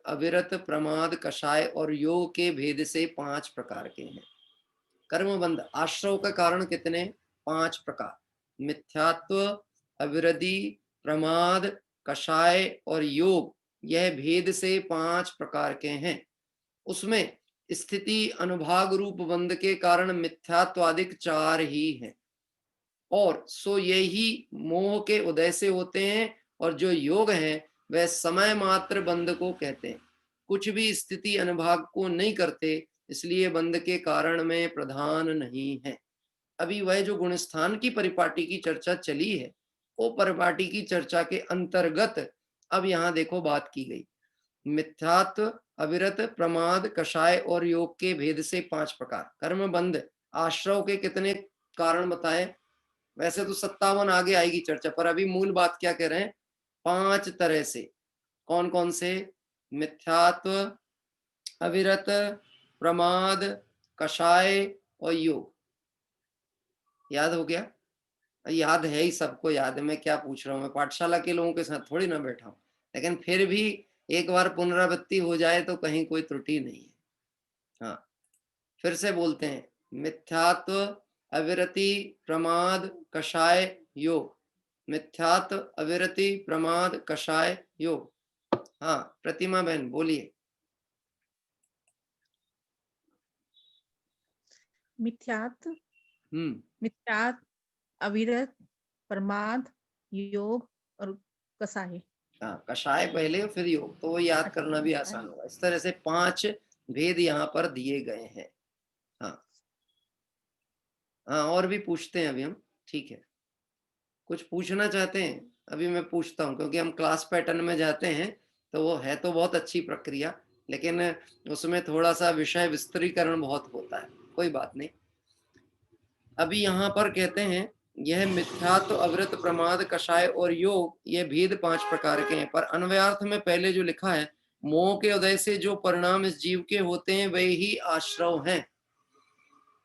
अविरत प्रमाद कषाय और योग के भेद से 5 प्रकार के हैं। कर्म बंध आश्रव का कारण कितने? 5 प्रकार। मिथ्यात्व, अविरति, प्रमाद, कषाय और योग, यह भेद से 5 प्रकार के हैं। उसमें स्थिति अनुभाग रूप बंध के कारण मिथ्यात्वादिक 4 ही हैं, और सो यही मोह के उदय से होते हैं। और जो योग है वह समय मात्र बंध को कहते हैं, कुछ भी स्थिति अनुभाग को नहीं करते, इसलिए बंध के कारण में प्रधान नहीं है। अभी वह जो गुणस्थान की परिपाटी की चर्चा चली है, वो परिपाटी की चर्चा के अंतर्गत अब यहाँ देखो बात की गई। मिथ्यात्व, अविरत, प्रमाद, कषाय और योग के भेद से 5 प्रकार। कर्म बंध आश्रव के कितने कारण बताए? वैसे तो 57 आगे आएगी चर्चा, पर अभी मूल बात क्या कह रहे हैं? 5 तरह से। कौन कौन से? मिथ्यात्व, अविरत, प्रमाद, कषाय और योग। याद हो गया? याद है ही, सबको याद है। मैं क्या पूछ रहा हूँ, मैं पाठशाला के लोगों के साथ थोड़ी ना बैठा हूँ, लेकिन फिर भी एक बार पुनरावृत्ति हो जाए तो कहीं कोई त्रुटि नहीं है। हाँ, फिर से बोलते हैं। मिथ्यात्व, अविरति, प्रमाद, कषाय, योग। मिथ्यात्व, अविरति, प्रमाद, कषाय, योग। हाँ प्रतिमा बहन बोलिए। मिथ्यात्व, मिथ्यात्व, अविरत, प्रमाद, योग और कसाई। हाँ, कषाय पहले फिर योग, तो वो याद करना भी आसान होगा। इस तरह से 5 भेद यहाँ पर दिए गए हैं। हाँ हाँ, और भी पूछते हैं अभी हम, ठीक है? कुछ पूछना चाहते हैं? अभी मैं पूछता हूँ, क्योंकि हम क्लास पैटर्न में जाते हैं तो वो है तो बहुत अच्छी प्रक्रिया, लेकिन उसमें थोड़ा सा विषय विस्तरीकरण बहुत होता है, कोई बात नहीं। अभी यहाँ पर कहते हैं यह मिथ्यात्व, अविरत, प्रमाद, कषाय और योग, ये भेद 5 प्रकार के हैं। पर अन्वयार्थ में पहले जो लिखा है, मोह के उदय से जो परिणाम इस जीव के होते हैं वे ही आश्रव हैं।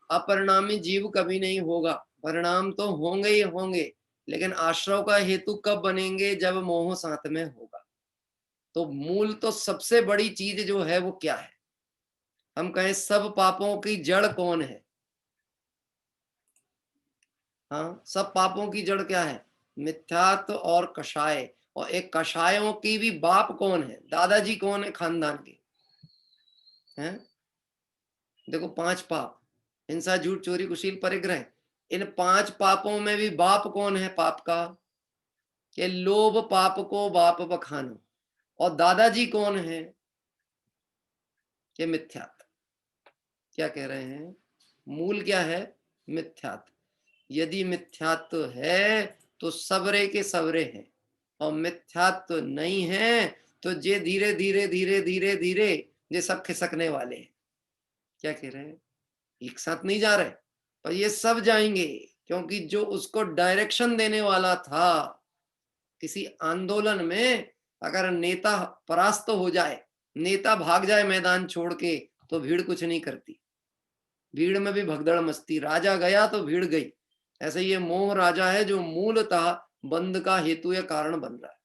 अपरिणामी जीव कभी नहीं होगा, परिणाम तो होंगे ही होंगे, लेकिन आश्रव का हेतु कब बनेंगे? जब मोह साथ में होगा। तो मूल तो सबसे बड़ी चीज जो है वो क्या है? हम कहें सब पापों की जड़ कौन है? हाँ, सब पापों की जड़ क्या है? मिथ्यात्व और कषाय। और एक कषायों की भी बाप कौन है? दादाजी कौन है खानदान के? हैं? देखो 5 पाप, हिंसा, झूठ, चोरी, कुशील, परिग्रह। इन 5 पापों में भी बाप कौन है पाप का? कि लोभ पाप को बाप बखानो। और दादाजी कौन है? कि मिथ्यात्व। क्या कह रहे हैं? मूल क्या है? मिथ्यात्व। यदि मिथ्यात्व है तो सबरे के सबरे हैं, और मिथ्यात्व नहीं है तो जे धीरे धीरे धीरे धीरे धीरे ये सब खिसकने वाले हैं। क्या कह रहे हैं? एक साथ नहीं जा रहे, पर ये सब जाएंगे, क्योंकि जो उसको डायरेक्शन देने वाला था किसी आंदोलन में, अगर नेता परास्त हो जाए, नेता भाग जाए मैदान छोड़ के, तो भीड़ कुछ नहीं करती। भीड़ में भी भगदड़ मस्ती, राजा गया तो भीड़ गई। ऐसे ये मोह राजा है जो मूलतः बंध का हेतु या कारण बन रहा है।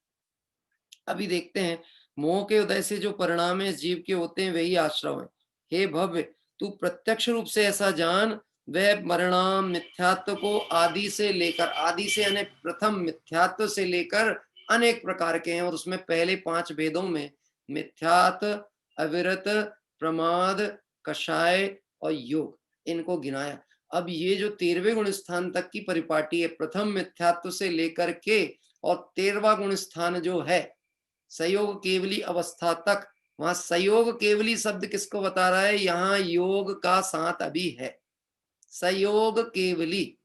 अभी देखते हैं, मोह के उदय से जो परिणाम है इस जीव के होते हैं वही आश्रव है। हे भव्य, तू प्रत्यक्ष रूप से ऐसा जान, वह परिणाम मिथ्यात्व को आदि से लेकर, आदि से यानी प्रथम मिथ्यात्व से लेकर अनेक प्रकार के हैं, और उसमें पहले 5 भेदों में मिथ्यात्व, अविरत, प्रमाद, कषाय और योग, इनको गिनाया। अब ये जो 13वें गुण स्थान तक की परिपाटी है, प्रथम मिथ्यात्व से लेकर के और 13वां गुण स्थान जो है संयोग केवली अवस्था तक, वहां संयोग केवली शब्द किसको बता रहा है? यहाँ योग का साथ अभी है, संयोग केवली।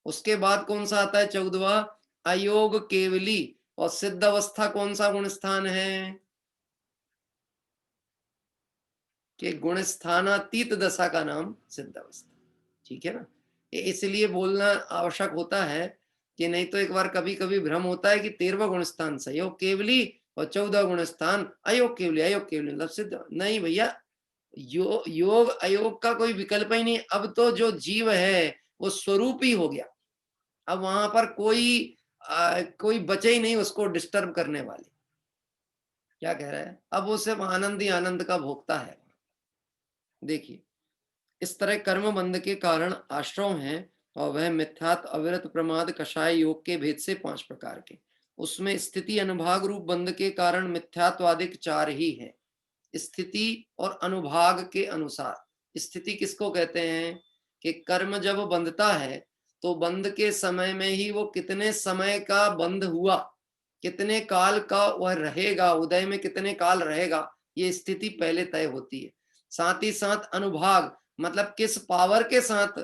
उसके बाद कौन सा आता है? 14वां अयोग केवली। और सिद्ध अवस्था कौन सा गुण स्थान है? कि गुण स्थानातीत दशा का नाम सिद्ध अवस्था। ठीक है ना? इसलिए बोलना आवश्यक होता है, कि नहीं तो एक बार कभी कभी भ्रम होता है कि 13वां गुण स्थान संयोग केवली और 14 गुण स्थान अयोग केवली, अयोग केवली मतलब सिद्ध। नहीं भैया, योग अयोग का कोई विकल्प ही नहीं। अब तो जो जीव है वो स्वरूप ही हो गया, अब वहां पर कोई बचे ही नहीं उसको डिस्टर्ब करने वाले। क्या कह रहा है? अब वो सिर्फ आनंद ही आनंद का भोगता है। देखिए, इस तरह कर्म बंध के कारण आश्रव हैं, और वह मिथ्यात्व, अविरत, प्रमाद, कषाय, योग के भेद से 5 प्रकार के। उसमें स्थिति अनुभाग रूप बंध के कारण मिथ्यात्वादिक 4 ही है। स्थिति और अनुभाग के अनुसार, स्थिति किसको कहते हैं? कि कर्म जब बंधता है तो बंध के समय में ही वो कितने समय का बंध हुआ, कितने काल का वह रहेगा, उदय में कितने काल रहेगा, ये स्थिति पहले तय होती है। साथ ही साथ अनुभाग मतलब किस पावर के साथ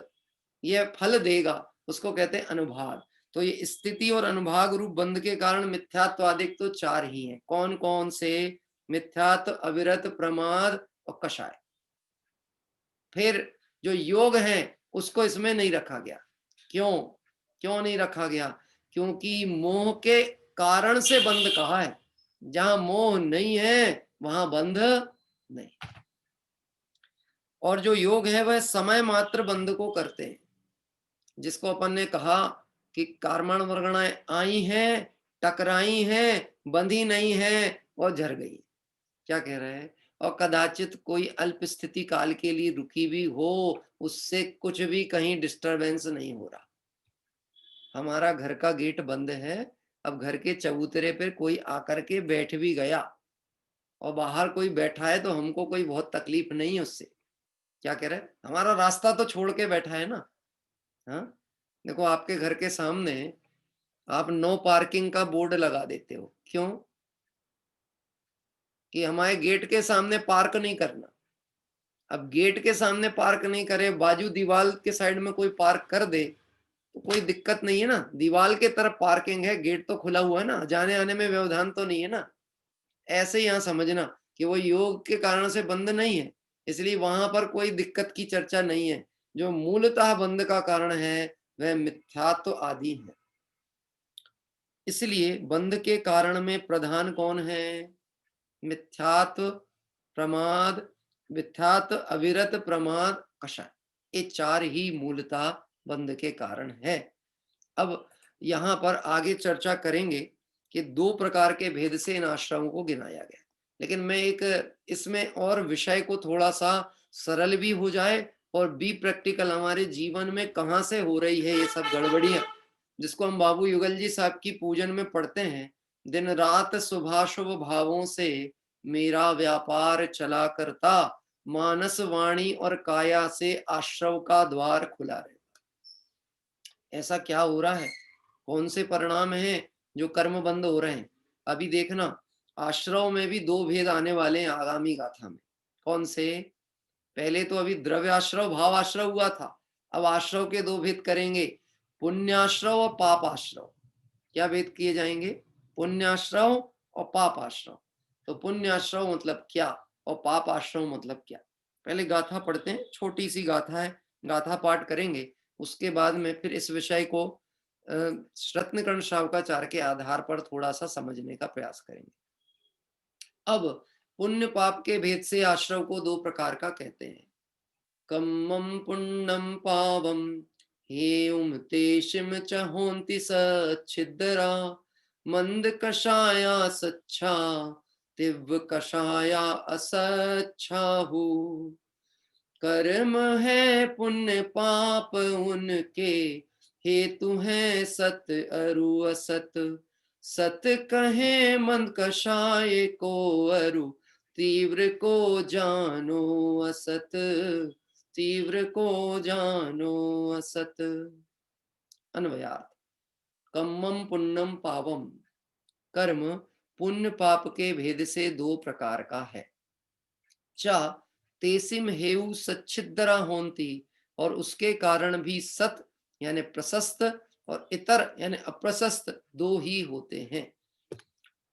ये फल देगा, उसको कहते हैं अनुभाग। तो ये स्थिति और अनुभाग रूप बंध के कारण मिथ्यात्वादिक तो 4 ही हैं। कौन कौन से? मिथ्यात्व, अविरत, प्रमाद और कषाय। फिर जो योग है उसको इसमें नहीं रखा गया। क्यों नहीं रखा गया? क्योंकि मोह के कारण से बंध कहा है, जहां मोह नहीं है वहां बंध नहीं। और जो योग है वह समय मात्र बंध को करते हैं, जिसको अपन ने कहा कि कार्मण वर्गणाएं आई हैं, टकराई हैं, बंधी नहीं है और झर गई। क्या कह रहे हैं? और कदाचित कोई अल्प स्थिति काल के लिए रुकी भी हो, उससे कुछ भी कहीं डिस्टरबेंस नहीं हो रहा। हमारा घर का गेट बंद है, अब घर के चबूतरे पर कोई आकर के बैठ भी गया और बाहर कोई बैठा है तो हमको कोई बहुत तकलीफ नहीं है उससे। क्या कह रहे हैं? हमारा रास्ता तो छोड़ के बैठा है ना। हाँ, देखो आपके घर के सामने आप नो पार्किंग का बोर्ड लगा देते हो, क्यों? कि हमारे गेट के सामने पार्क नहीं करना। अब गेट के सामने पार्क नहीं करे, बाजू दीवार के साइड में कोई पार्क कर दे तो कोई दिक्कत नहीं है ना। दीवार के तरफ पार्किंग है, गेट तो खुला हुआ है ना, जाने आने में व्यवधान तो नहीं है ना। ऐसे ही यहां समझना कि वो योग के कारण से बंद नहीं है, इसलिए वहां पर कोई दिक्कत की चर्चा नहीं है। जो मूलतः बंद का कारण है वह मिथ्यात्व आदि है। इसलिए बंद के कारण में प्रधान कौन है? मिथ्यात्व, प्रमाद, मिथ्यात्व, अविरत, प्रमाद, कषाय, ये चार ही मूलतः बंद के कारण है। अब यहाँ पर आगे चर्चा करेंगे कि दो प्रकार के भेद से इन आश्रमों को गिनाया गया, लेकिन मैं एक इसमें और विषय को थोड़ा सा सरल भी हो जाए और बी प्रैक्टिकल हमारे जीवन में कहाँ से हो रही है ये सब गड़बड़ियां, जिसको हम बाबू युगल जी साहब की पूजन में पढ़ते हैं, दिन रात शुभाशुभ भावों से मेरा व्यापार चला करता, मानस वाणी और काया से आश्रव का द्वार खुला रहता। ऐसा क्या हो रहा है? कौन से परिणाम हैं जो कर्म बंद हो रहे हैं? अभी देखना, आश्रव में भी दो भेद आने वाले हैं आगामी गाथा में। कौन से? पहले तो अभी द्रव्य आश्रव भाव आश्रव हुआ था, अब आश्रव के दो भेद करेंगे, पुण्याश्रव और पाप आश्रव। क्या भेद किए जाएंगे? पुण्याश्रव और पाप आश्रव। तो पुण्याश्रव मतलब क्या और पाप आश्रव मतलब क्या? पहले गाथा पढ़ते हैं, छोटी सी गाथा है, गाथा पाठ करेंगे, उसके बाद में फिर इस विषय को रत्नकर्ण शावकाचार्य के आधार पर थोड़ा सा समझने का प्रयास करेंगे। अब पुण्य पाप के भेद से आश्रव को दो प्रकार का कहते हैं, कम्मम पुण्यम पावम हेउम तेषिम च होन्ति सच्छिद्रा, मंद कषाया सच्छा तिव्र कषाया असच्छाहु। कर्म है पुण्य पाप उनके, हेतु है सत अरु असत, सत कहे मंद कषाय को अरु, तीव्र को जानो असत, तीव्र को जानो असत। अन्वयार्थ, कम्मम पुण्यम पावम, कर्म पुण्य पाप के भेद से दो प्रकार का है। चा तेसिम हेउ सच्छिद्रा होंती, और उसके कारण भी सत यानी प्रशस्त और इतर यानी अप्रशस्त दो ही होते हैं।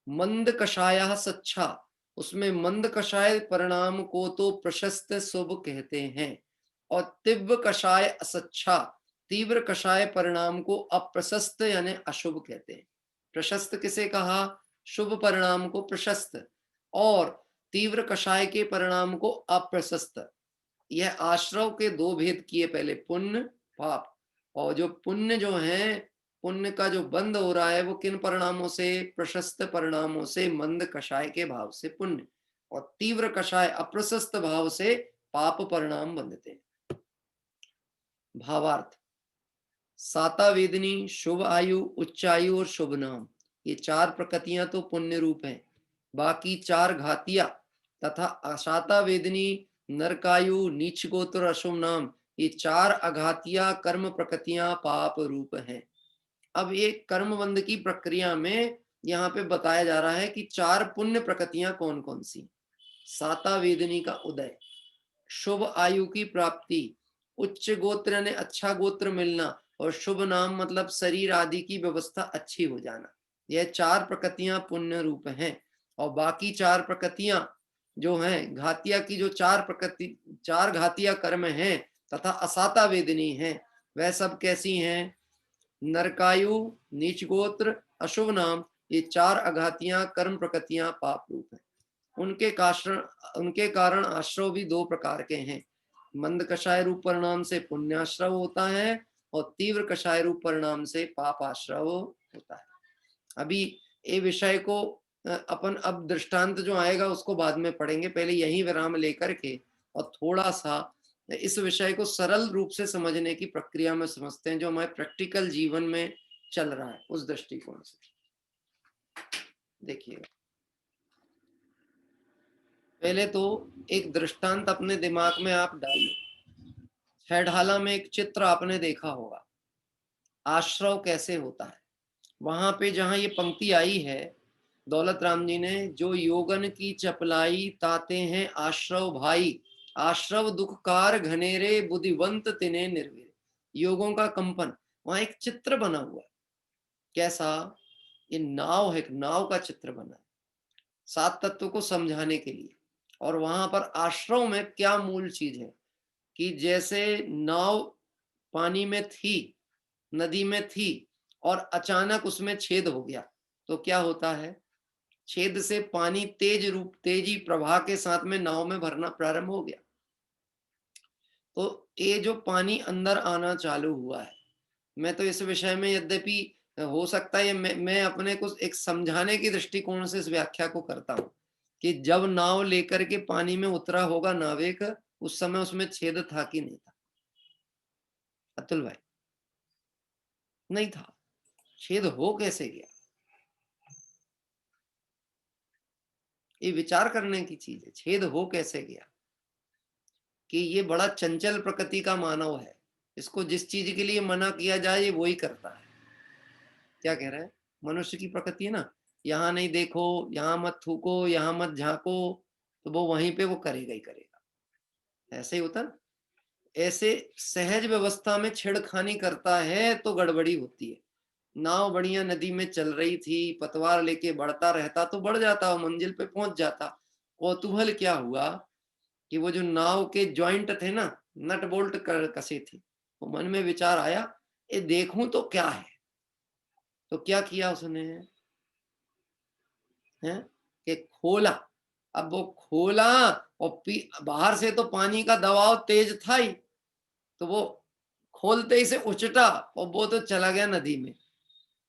मंद कषाया सच्छा, उसमें मंद कषाय परिणाम को तो प्रशस्त शुभ कहते हैं, और तीव्र कषाय असच्छा, तीव्र कषाय परिणाम को अप्रशस्त यानी अशुभ कहते हैं। प्रशस्त किसे कहा? शुभ परिणाम को प्रशस्त, और तीव्र कषाय के परिणाम को अप्रशस्त। यह आश्रव के दो भेद किए, पहले पुण्य पाप, और जो पुण्य जो है, पुण्य का जो बंद हो रहा है वो किन परिणामों से? प्रशस्त परिणामों से, मंद कषाय के भाव से पुण्य, और तीव्र कषाय अप्रशस्त भाव से पाप परिणाम बंधते हैं। भावार्थ, साता वेदनी, शुभ आयु, उच्च आयु और शुभ नाम, ये चार प्रकृतियां तो पुण्य रूप हैं, बाकी चार घातिया तथा अशाता वेदनी, नरकायु, नीच गोत्र, अशुभ नाम, ये चार अघातिया कर्म प्रकृतियां पाप रूप हैं। अब ये कर्म बंध की प्रक्रिया में यहाँ पे बताया जा रहा है कि चार पुण्य प्रकृतियां कौन कौन सी? साता वेदनी का उदय, शुभ आयु की प्राप्ति, उच्च गोत्र ने अच्छा गोत्र मिलना, और शुभ नाम मतलब शरीर आदि की व्यवस्था अच्छी हो जाना। यह चार प्रकृतियां पुण्य रूप हैं, और बाकी चार प्रकृतियां जो हैं घातिया की, जो चार घातिया कर्म हैं तथा असाता वेदनी हैं, वह सब कैसी हैं? नरकायु, नीच गोत्र, अशुभ नाम, ये चार अघातियां कर्म प्रकृतियां पाप रूप हैं। उनके कारण आश्रव भी दो प्रकार के हैं, मंद कषाय रूप परिणाम से पुण्याश्रव होता है, और तीव्र कषाय रूप परिणाम से पाप आश्रव होता है। अभी ये विषय को अपन अब दृष्टांत जो आएगा उसको बाद में पढ़ेंगे, पहले यही विराम लेकर के और थोड़ा सा इस विषय को सरल रूप से समझने की प्रक्रिया में समझते हैं, जो हमारे प्रैक्टिकल जीवन में चल रहा है उस दृष्टिकोण से। देखिए, पहले तो एक दृष्टांत अपने दिमाग में आप डालिए। छेड़हाला में एक चित्र आपने देखा होगा, आश्रव कैसे होता है। वहां पे जहां ये पंक्ति आई है दौलत राम जी ने, जो योगन की चपलाई ताते हैं आश्रव भाई, आश्रव दुखकार घनेरे बुद्धिवंत तिने निर्वीर। योगों का कंपन, वहां एक चित्र बना हुआ है। कैसा? ये नाव है, एक नाव का चित्र बना है। सात तत्व को समझाने के लिए। और वहां पर आश्रव में क्या मूल चीज है कि जैसे नाव पानी में थी, नदी में थी, और अचानक उसमें छेद हो गया, तो क्या होता है, छेद से पानी तेजी प्रवाह के साथ में नाव में भरना प्रारंभ हो गया। तो ये जो पानी अंदर आना चालू हुआ है, मैं तो इस विषय में यद्यपि हो सकता है मैं अपने को एक समझाने की दृष्टिकोण से इस व्याख्या को करता हूं कि जब नाव लेकर के पानी में उतरा होगा नाविक, उस समय उसमें छेद था कि नहीं था? अतुल भाई, नहीं था। छेद हो कैसे गया? ये विचार करने की चीज है, छेद हो कैसे गया। कि ये बड़ा चंचल प्रकृति का मानव है, इसको जिस चीज के लिए मना किया जाए ये वही करता है। क्या कह रहा है? मनुष्य की प्रकृति है ना, यहाँ नहीं देखो, यहाँ मत थूको, यहाँ मत झांको, तो वो वहीं पे वो करेगा ही करेगा। ऐसे ही होता ना, ऐसे सहज व्यवस्था में छेड़खानी करता है तो गड़बड़ी होती है। नाव बढ़िया नदी में चल रही थी, पतवार लेके बढ़ता रहता तो बढ़ जाता, वो मंजिल पे पहुंच जाता। कौतूहल क्या हुआ कि वो जो नाव के जॉइंट थे ना, नट बोल्ट कसे थे, वो मन में विचार आया, ये देखूं तो क्या है। तो क्या किया उसने, हैं कि खोला। अब वो खोला और बाहर से तो पानी का दबाव तेज था ही, तो वो खोलते ही से उचटा और वो तो चला गया नदी में।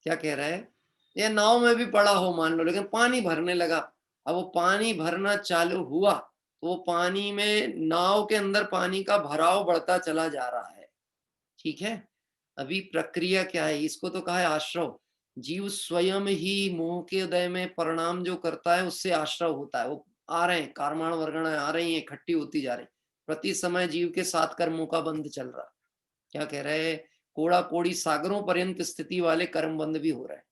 क्या कह रहा है, ये नाव में भी पड़ा हो मान लो, लेकिन पानी भरने लगा। अब वो पानी भरना चालू हुआ तो वो पानी में, नाव के अंदर पानी का भराव बढ़ता चला जा रहा है। ठीक है, अभी प्रक्रिया क्या है, इसको तो कहा है आश्रव। जीव स्वयं ही मोह के उदय में परिणाम जो करता है उससे आश्रव होता है। वो आ रहे हैं, कार्माण वर्गणाएं आ रही हैं, इकट्ठी होती जा रही, प्रति समय जीव के 7 कर्मों का बंध चल रहा। क्या कह रहे हैं, कोड़ा कोड़ी सागरों पर्यंत स्थिति वाले कर्म बंध भी हो रहे हैं।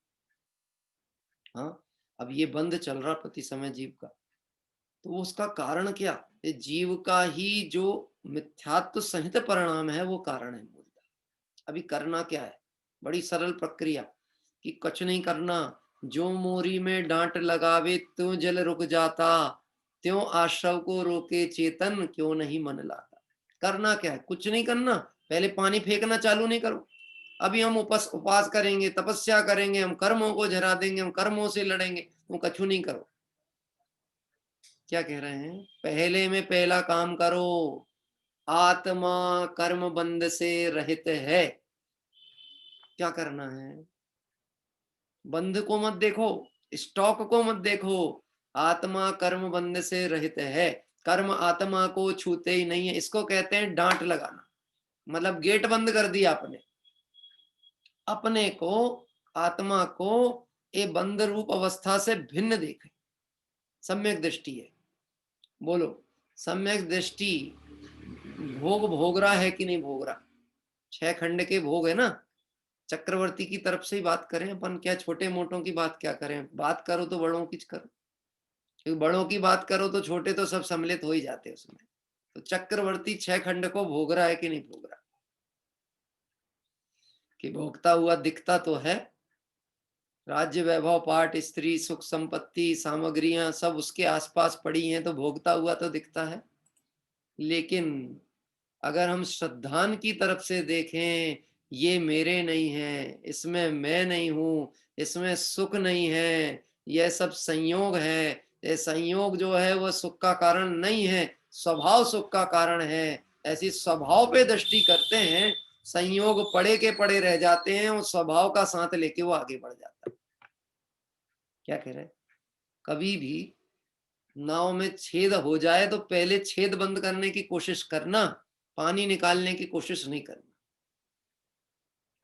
हाँ, अब ये बंध चल रहा प्रति समय जीव का, तो उसका कारण क्या, ये जीव का ही जो मिथ्यात्व सहित परिणाम है वो कारण है मूलतः। अभी करना क्या है, बड़ी सरल प्रक्रिया कि कुछ नहीं करना। जो मोरी में डांट लगावे त्यों जल रुक जाता, त्यों आश्रव को रोके चेतन क्यों नहीं मन लाता। करना क्या है, कुछ नहीं करना। पहले पानी फेंकना चालू नहीं करो। अभी हम उपास करेंगे, तपस्या करेंगे, हम कर्मों को झरा देंगे, हम कर्मों से लड़ेंगे, तुम कछु नहीं करो। क्या कह रहे हैं, पहले में पहला काम करो, आत्मा कर्म बंध से रहित है। क्या करना है, बंध को मत देखो, स्टॉक को मत देखो, आत्मा कर्म बंध से रहित है। कर्म आत्मा को छूते ही नहीं है, इसको कहते हैं डांट लगाना। मतलब गेट बंद कर दिया आपने, अपने को, आत्मा को ये बंध रूप अवस्था से भिन्न देखे। सम्यक दृष्टि है, बोलो सम्यक दृष्टि। भोग भोग रहा है कि नहीं भोग रहा, 6 खंड के भोग है ना। चक्रवर्ती की तरफ से ही बात करें अपन, क्या छोटे मोटों की बात क्या करें, बात करो तो बड़ों की करो, क्योंकि बड़ों की बात करो तो छोटे तो सब सम्मिलित हो ही जाते हैं उसमें। तो चक्रवर्ती 6 खंड को भोग रहा है कि नहीं भोग रहा, कि भोगता हुआ दिखता तो है। राज्य वैभव पाठ स्त्री सुख संपत्ति सामग्रियां सब उसके आसपास पड़ी हैं, तो भोगता हुआ तो दिखता है। लेकिन अगर हम श्रद्धान की तरफ से देखें, ये मेरे नहीं है, इसमें मैं नहीं हूं, इसमें सुख नहीं है, यह सब संयोग है। ये संयोग जो है वह सुख का कारण नहीं है, स्वभाव सुख का कारण है। ऐसी स्वभाव पे दृष्टि करते हैं, संयोग पड़े के पड़े रह जाते हैं और स्वभाव का साथ लेके वो आगे बढ़ जाता है। क्या कह रहे हैं, कभी भी नाव में छेद हो जाए तो पहले छेद बंद करने की कोशिश करना, पानी निकालने की कोशिश नहीं करना।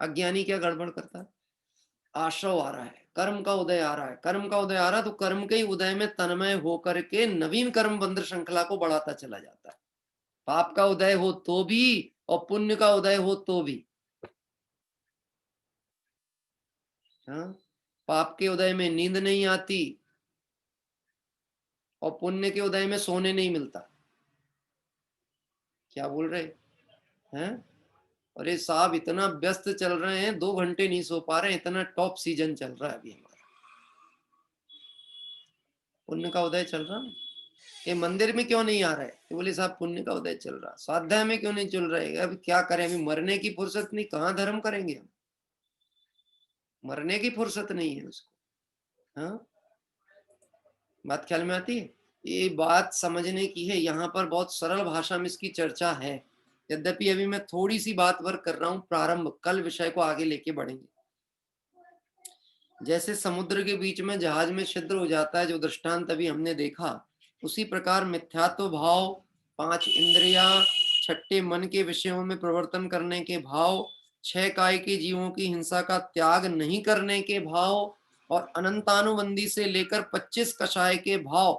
अज्ञानी क्या गड़बड़ करता है, आश्रव आ रहा है, कर्म का उदय आ रहा है, कर्म का उदय आ रहा है तो कर्म के ही उदय में तन्मय होकर के नवीन कर्म बंध श्रृंखला को बढ़ाता चला जाता है। पाप का उदय हो तो भी और पुण्य का उदय हो तो भी। हाँ, पाप के उदय में नींद नहीं आती और पुण्य के उदय में सोने नहीं मिलता। क्या बोल रहे हैं, अरे साहब इतना व्यस्त चल रहे हैं, 2 घंटे नहीं सो पा रहे हैं, इतना टॉप सीजन चल रहा है अभी हमारा। पुण्य का उदय चल रहा ना। ये मंदिर में क्यों नहीं आ रहा है? तो बोले साहब पुण्य का उदय चल रहा। स्वाध्याय में क्यों नहीं चल रहा है? अभी क्या करें, अभी मरने की फुर्सत नहीं, कहाँ धर्म करेंगे हम? मरने की फुर्सत नहीं है उसको। हाँ, बात ख्याल में आती है? ये बात समझने की है। यहाँ पर बहुत सरल भाषा में इसकी चर्चा है, यद्यपि अभी मैं थोड़ी सी बात वर्क कर रहा हूँ प्रारंभ, कल विषय को आगे लेके बढ़ेंगे। जैसे समुद्र के बीच में जहाज में छिद्र हो जाता है, जो दृष्टांत अभी हमने देखा, उसी प्रकार मिथ्यात्व भाव, 5 इंद्रिया, 6 मन के विषयों में प्रवर्तन करने के भाव, 6 काय के जीवों की हिंसा का त्याग नहीं करने के भाव, और अनंतानुबंधी से लेकर 25 कषाय के भाव,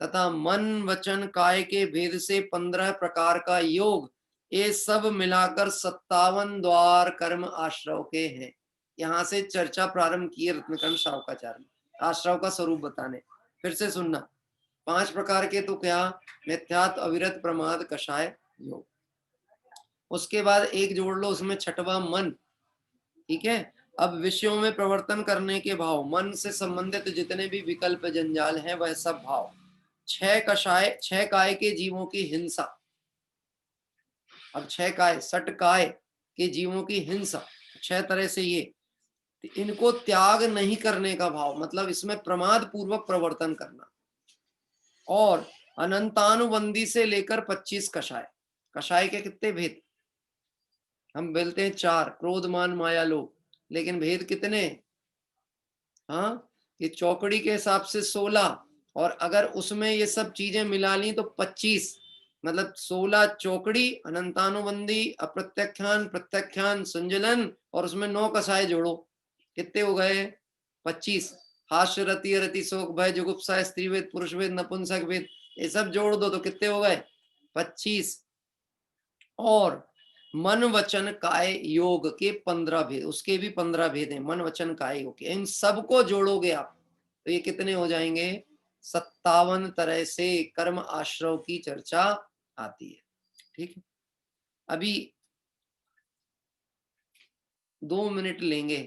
तथा मन वचन काय के भेद से 15 प्रकार का योग, ये सब मिलाकर 57 द्वार कर्म आश्रव के हैं। यहाँ से चर्चा प्रारंभ की है रत्नकर्ण शावकाचार्य ने, आश्रव का स्वरूप बताने। फिर से सुनना, 5 प्रकार के तो क्या? मिथ्यात्व, अविरत, प्रमाद, कषाय, योग। उसके बाद एक जोड़ लो, उसमें 6वां मन। ठीक है, अब विषयों में प्रवर्तन करने के भाव, मन से संबंधित जितने भी विकल्प जंजाल हैं वह सब भाव। 6 कषाय, 6 काय के जीवों की हिंसा। अब 6 काय, 6 काय के जीवों की हिंसा, 6 तरह से ये, इनको त्याग नहीं करने का भाव, मतलब इसमें प्रमाद पूर्वक प्रवर्तन करना। और अनंतानुबंधी से लेकर 25 कषाय। कषाय के कितने भेद? हम बोलते हैं 4, क्रोध, मान, माया, लोभ, लेकिन भेद कितने? हाँ, ये चौकड़ी के हिसाब से 16, और अगर उसमें ये सब चीजें मिला ली तो 25, मतलब 16 चौकड़ी, अनंतानुबंधी, अप्रत्याख्यान, प्रत्याख्यान, संजलन, और उसमें 9 कषाय जोड़ो, कितने हो गए? 25। हास्य, रति, रति, शोक, भय, जुगुप्सा, स्त्री भेद, पुरुष भेद, नपुंसक भेद, ये सब जोड़ दो तो कितने हो गए? 25। और मन वचन काय योग के 15 भेद, उसके भी 15 भेद हैं, मन वचन काय योग के। इन सबको जोड़ोगे आप तो ये कितने हो जाएंगे? 57 तरह से कर्म आश्रव की चर्चा आती है। ठीक है, अभी 2 मिनट लेंगे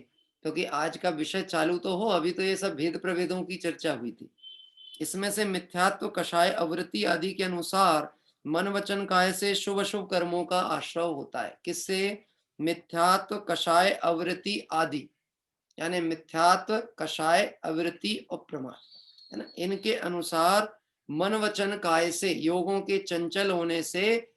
क्योंकि आज का विषय चालू तो हो। अभी तो ये सब भेद प्रभेदों की चर्चा हुई थी। इसमें से मिथ्यात्व, कषाय, अवृत्ति आदि के अनुसार मन वचन काय से शुभ अशुभ कर्मों का आश्रव होता है। किससे? मिथ्यात्व, कषाय, अवृत्ति आदि, यानी मिथ्यात्व, कषाय, अवृत्ति और प्रमाद, है ना। इनके अनुसार मन वचन काय से, योगों के चंचल होने से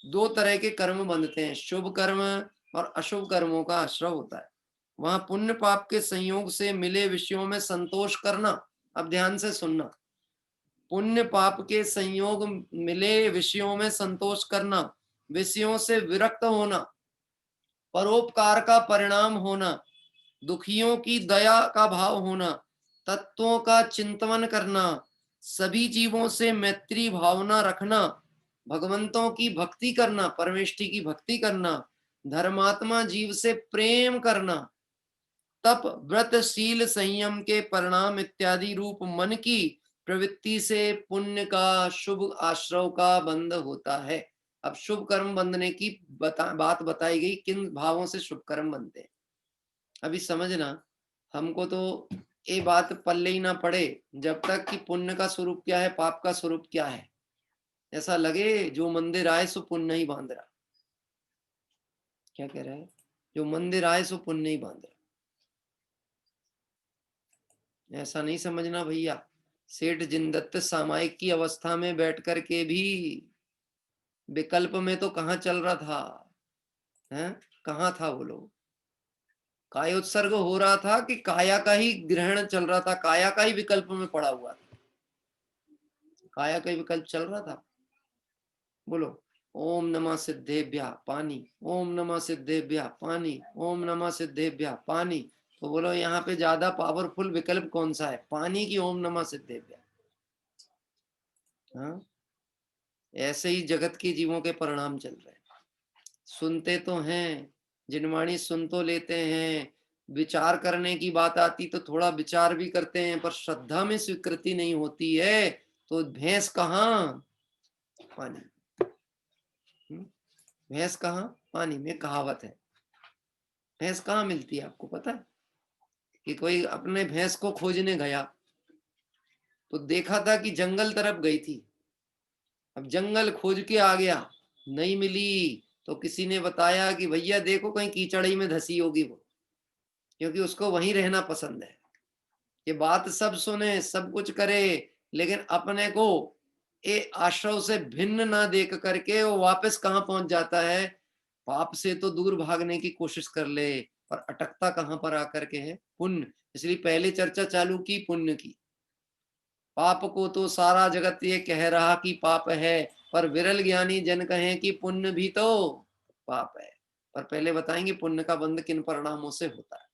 2 तरह के कर्म बंधते हैं, शुभ कर्म और अशुभ कर्मों का आश्रव होता है। वहां पुण्य पाप के संयोग से मिले विषयों में संतोष करना। अब ध्यान से सुनना, पुण्य पाप के संयोग मिले विषयों में संतोष करना, विषयों से विरक्त होना, परोपकार का परिणाम होना, दुखियों की दया का भाव होना, तत्वों का चिंतन करना, सभी जीवों से मैत्री भावना रखना, भगवंतों की भक्ति करना, परमेष्टि की भक्ति करना, धर्मात्मा जीव से प्रेम करना, तप, व्रत, शील, संयम के परिणाम इत्यादि रूप मन की प्रवृत्ति से पुण्य का, शुभ आश्रव का बंध होता है। अब शुभ कर्म बंधने की बात बताई गई, किन भावों से शुभ कर्म बनते हैं। अभी समझना, हमको तो ये बात पल्ले ही ना पड़े जब तक कि पुण्य का स्वरूप क्या है, पाप का स्वरूप क्या है। ऐसा लगे जो मंदिर आए सो पुण्य नहीं बांध रहा। क्या कह रहा है? जो मंदिर आए सो पुण्य नहीं बांध रहा, ऐसा नहीं समझना भैया। सेठ जिनदत्त सामायिक की अवस्था में बैठ कर के भी विकल्प में तो कहाँ चल रहा था, हैं? कहाँ था वो लोग? कायोत्सर्ग हो रहा था कि काया का ही ग्रहण चल रहा था, काया का ही विकल्प में पड़ा हुआ था, काया का ही विकल्प चल रहा था। बोलो ओम नमः सिद्धेभ्यः पानी, ओम नमः सिद्धेभ्यः पानी, ओम नमः सिद्धेभ्यः पानी। तो बोलो यहाँ पे ज्यादा पावरफुल विकल्प कौन सा है, पानी की ओम नमः सिद्धेभ्यः? हाँ, ऐसे ही जगत के जीवों के परिणाम चल रहे हैं। सुनते तो हैं, जिनवाणी सुन तो लेते हैं, विचार करने की बात आती तो थोड़ा विचार भी करते हैं, पर श्रद्धा में स्वीकृति नहीं होती है। तो भैंस कहाँ? पानी। भैंस कहाँ? पानी में। कहावत है, भैंस कहाँ मिलती है आपको पता है? कि कोई अपने भैंस को खोजने गया तो देखा था कि जंगल तरफ गई थी। अब जंगल खोज के आ गया, नहीं मिली, तो किसी ने बताया कि भैया देखो कहीं कीचड़ी में धसी होगी वो, क्योंकि उसको वहीं रहना पसंद है। ये बात सब सुने, सब कुछ करे, लेकिन अपने को ये आश्रव से भिन्न ना देख करके वो वापस कहाँ पहुंच जाता है, पाप से तो दूर भागने की कोशिश कर ले, पर अटकता कहाँ पर आकर के है, पुण्य। इसलिए पहले चर्चा चालू की पुण्य की। पाप को तो सारा जगत ये कह रहा कि पाप है, पर विरल ज्ञानी जन कहें कि पुण्य भी तो पाप है। पर पहले बताएंगे पुण्य का बंध किन परिणामों से होता है।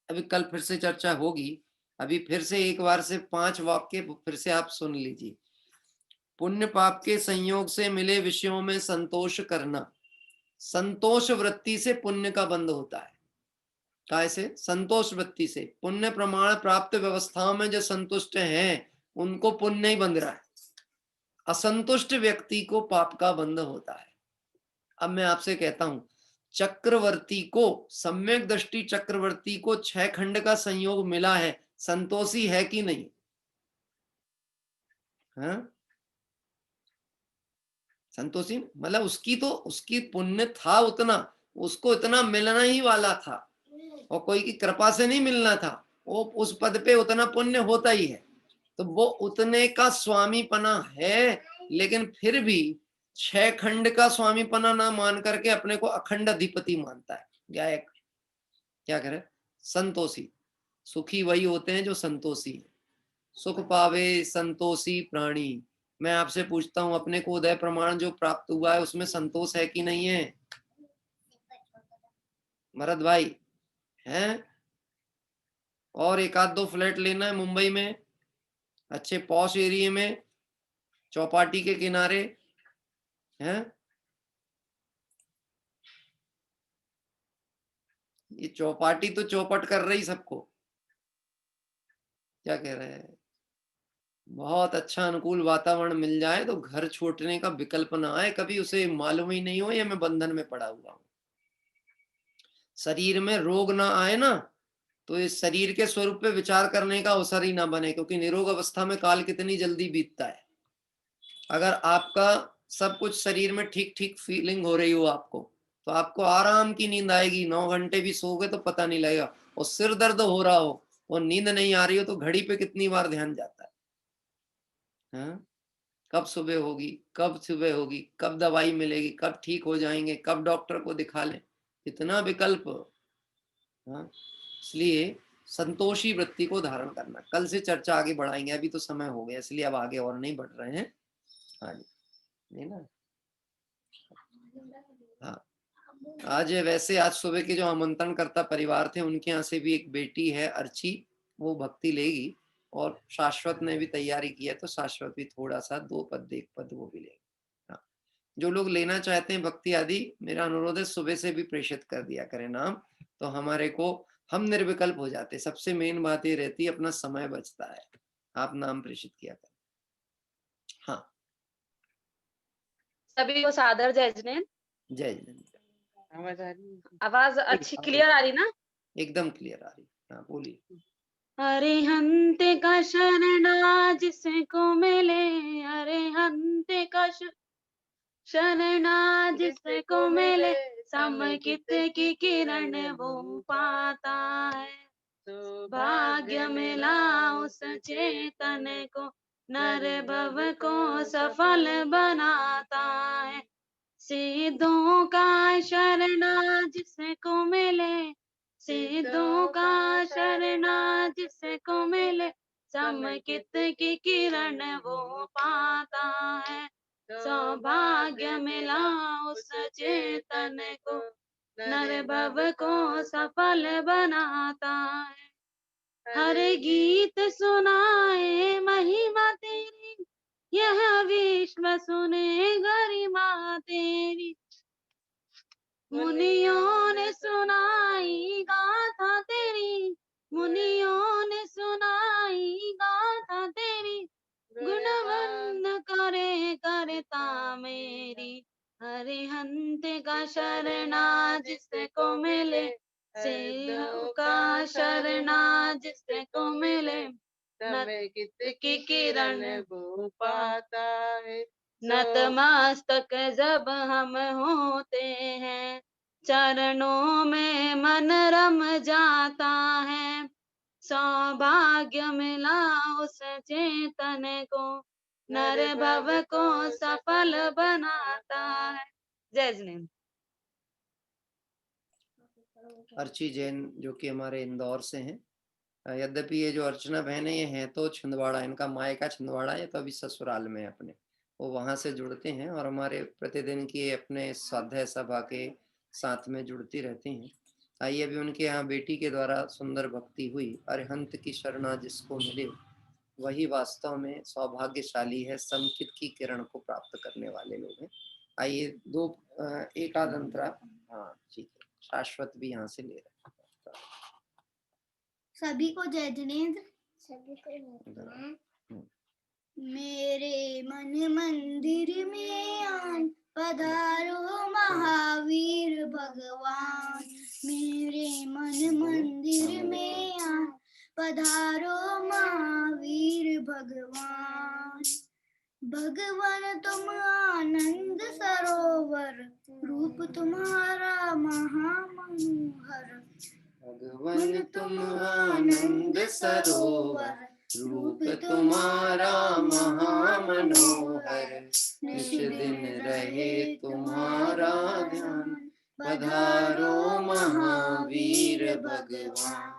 अभी कल फिर से चर्चा होगी। अभी फिर से एक बार से 5 वाक्य फिर से आप सुन लीजिए। पुण्य पाप के संयोग से मिले विषयों में संतोष करना, संतोष वृत्ति से पुण्य का बंध होता है। कैसे? संतोष वृत्ति से। पुण्य प्रमाण प्राप्त व्यवस्थाओं में जो संतुष्ट हैं उनको पुण्य नहीं बंध रहा है, असंतुष्ट व्यक्ति को पाप का बंध होता है। अब मैं आपसे कहता हूं, चक्रवर्ती को, सम्यक दृष्टि चक्रवर्ती को 6 खंड का संयोग मिला है, संतोषी है कि नहीं? हाँ, संतोषी मतलब उसकी पुण्य था उतना, उसको इतना मिलना ही वाला था, और कोई की कृपा से नहीं मिलना था, वो उस पद पे उतना पुण्य होता ही है, तो वो उतने का स्वामीपना है। लेकिन फिर भी 6 खंड का स्वामीपना ना मान करके अपने को अखंड अधिपति मानता है। गायक क्या करे? संतोषी। सुखी वही होते हैं जो संतोषी है। सुख पावे संतोषी प्राणी। मैं आपसे पूछता हूं, अपने को उदय प्रमाण जो प्राप्त हुआ है उसमें संतोष है कि नहीं है? भरत भाई हैं? और 1-2 फ्लैट लेना है मुंबई में, अच्छे पॉश एरिया में, चौपाटी के किनारे हैं। ये चौपाटी तो चौपट कर रही सबको। क्या कह रहे हैं? बहुत अच्छा अनुकूल वातावरण मिल जाए तो घर छोड़ने का विकल्प ना आए, कभी उसे मालूम ही नहीं हो या मैं बंधन में पड़ा हुआ हूं। शरीर में रोग ना आए ना, तो इस शरीर के स्वरूप पे विचार करने का अवसर ही ना बने, क्योंकि निरोग अवस्था में काल कितनी जल्दी बीतता है। अगर आपका सब कुछ शरीर में ठीक ठीक फीलिंग हो रही हो आपको, तो आपको आराम की नींद आएगी, 9 घंटे भी सोओगे तो पता नहीं लगेगा। और सिर दर्द हो रहा हो और नींद नहीं आ रही हो तो घड़ी पे कितनी बार ध्यान जाता है। हाँ? कब सुबह होगी, कब सुबह होगी, कब दवाई मिलेगी, कब ठीक हो जाएंगे, कब डॉक्टर को दिखा लें, इतना विकल्प। हाँ, इसलिए संतोषी वृत्ति को धारण करना। कल से चर्चा आगे बढ़ाएंगे, अभी तो समय हो गया इसलिए अब आगे और नहीं बढ़ रहे हैं। हाँ जी, नहीं ना। हाँ, आज वैसे आज सुबह के जो आमंत्रण करता परिवार थे उनके यहाँ से भी एक बेटी है अर्ची, वो भक्ति लेगी, और शाश्वत ने भी तैयारी की है, तो शाश्वत भी थोड़ा सा 2 पद 1 पद वो भी लेगी। हाँ, जो लोग लेना चाहते हैं भक्ति आदि, मेरा अनुरोध है सुबह से भी प्रेषित कर दिया करें नाम, तो हमारे को हम निर्विकल्प हो जाते। सबसे मेन बात ये रहती है अपना समय बचता है, आप नाम प्रेषित किया करें। हाँ, सभी को सादर जय जिनेन्द्र। जय जिनेन्द्र। आवाज अच्छी क्लियर आ रही ना? एकदम क्लियर आ रही। हाँ, बोलिए। अरिहंत का शरणा जिसको मिले, अरिहंत का शरणा जिसको मिले, समकित की किरण वो पाता है। भाग्य मिला उस चेतन को, नर भव को सफल बनाता है। सिद्धों का शरणा जिसको मिले, सिद्धों का शरणा जिसको मिले, समकित की किरण वो पाता है। सौभाग्य मिला उस चेतन को, नर भव को सफल बनाता है। हर गीत सुनाए महिमा तेरी, यह विश्व सुने गरिमा तेरी। मुनियों ने सुनाई गाथा तेरी, मुनियों ने सुनाई गाथा तेरी। गुणवंद करे करता मेरी, अरिहंत का शरणा जिसको मिले, सिद्धों का शरणा जिसको मिले, नमकित की किरण वो पाता है। नतमस्तक जब हम होते हैं, चरणों में मन रम जाता है। सौभाग्य मिला उस चेतन को, नर भव को सफल बनाता है। जय जिनेन्द्र। अर्ची जैन जो कि हमारे इंदौर से हैं। यद्यपि ये जो अर्चना बहन है ये हैं तो छिंदवाड़ा, इनका मायका छिंदवाड़ा है, तो अभी ससुराल में अपने वो वहां से जुड़ते हैं और हमारे प्रतिदिन की अपने स्वाध्याय सभा के साथ में जुड़ती रहती हैं। आइए अभी उनके यहाँ बेटी के द्वारा सुंदर भक्ति हुई। अरिहंत की शरणा जिसको मिले वही वास्तव में सौभाग्यशाली है, समकित की किरण को प्राप्त करने वाले लोग हैं। आइए दो एक आध अंतरा, हाँ ठीक है, शाश्वत भी यहाँ से ले रहे हैं। सभी को जय जिनेन्द्र। सभी को मेरे मन मंदिर में आन पधारो महावीर भगवान। मेरे मन मंदिर में आन पधारो महावीर भगवान। भगवान तुम आनंद सरोवर, रूप तुम्हारा महामनोहर। भगवान तुम आनंद सरोवर, रूप तुम्हारा महामनोहर। निश दिन रहे तुम्हारा ध्यान, पधारो महावीर भगवान।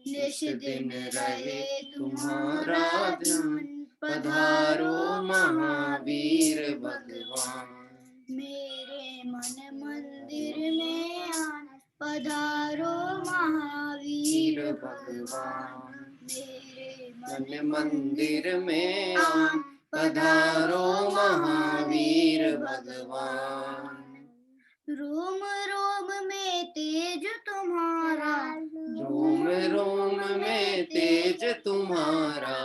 निश दिन रहे तुम्हारा ध्यान, पधारो महावीर भगवान। मेरे मन मंदिर में आन पधारो महावीर भगवान। मेरे मन मंदिर में आन पधारो महावीर भगवान। रोम रोम में तेज तुम्हारा, रोम रोम में तेज तुम्हारा।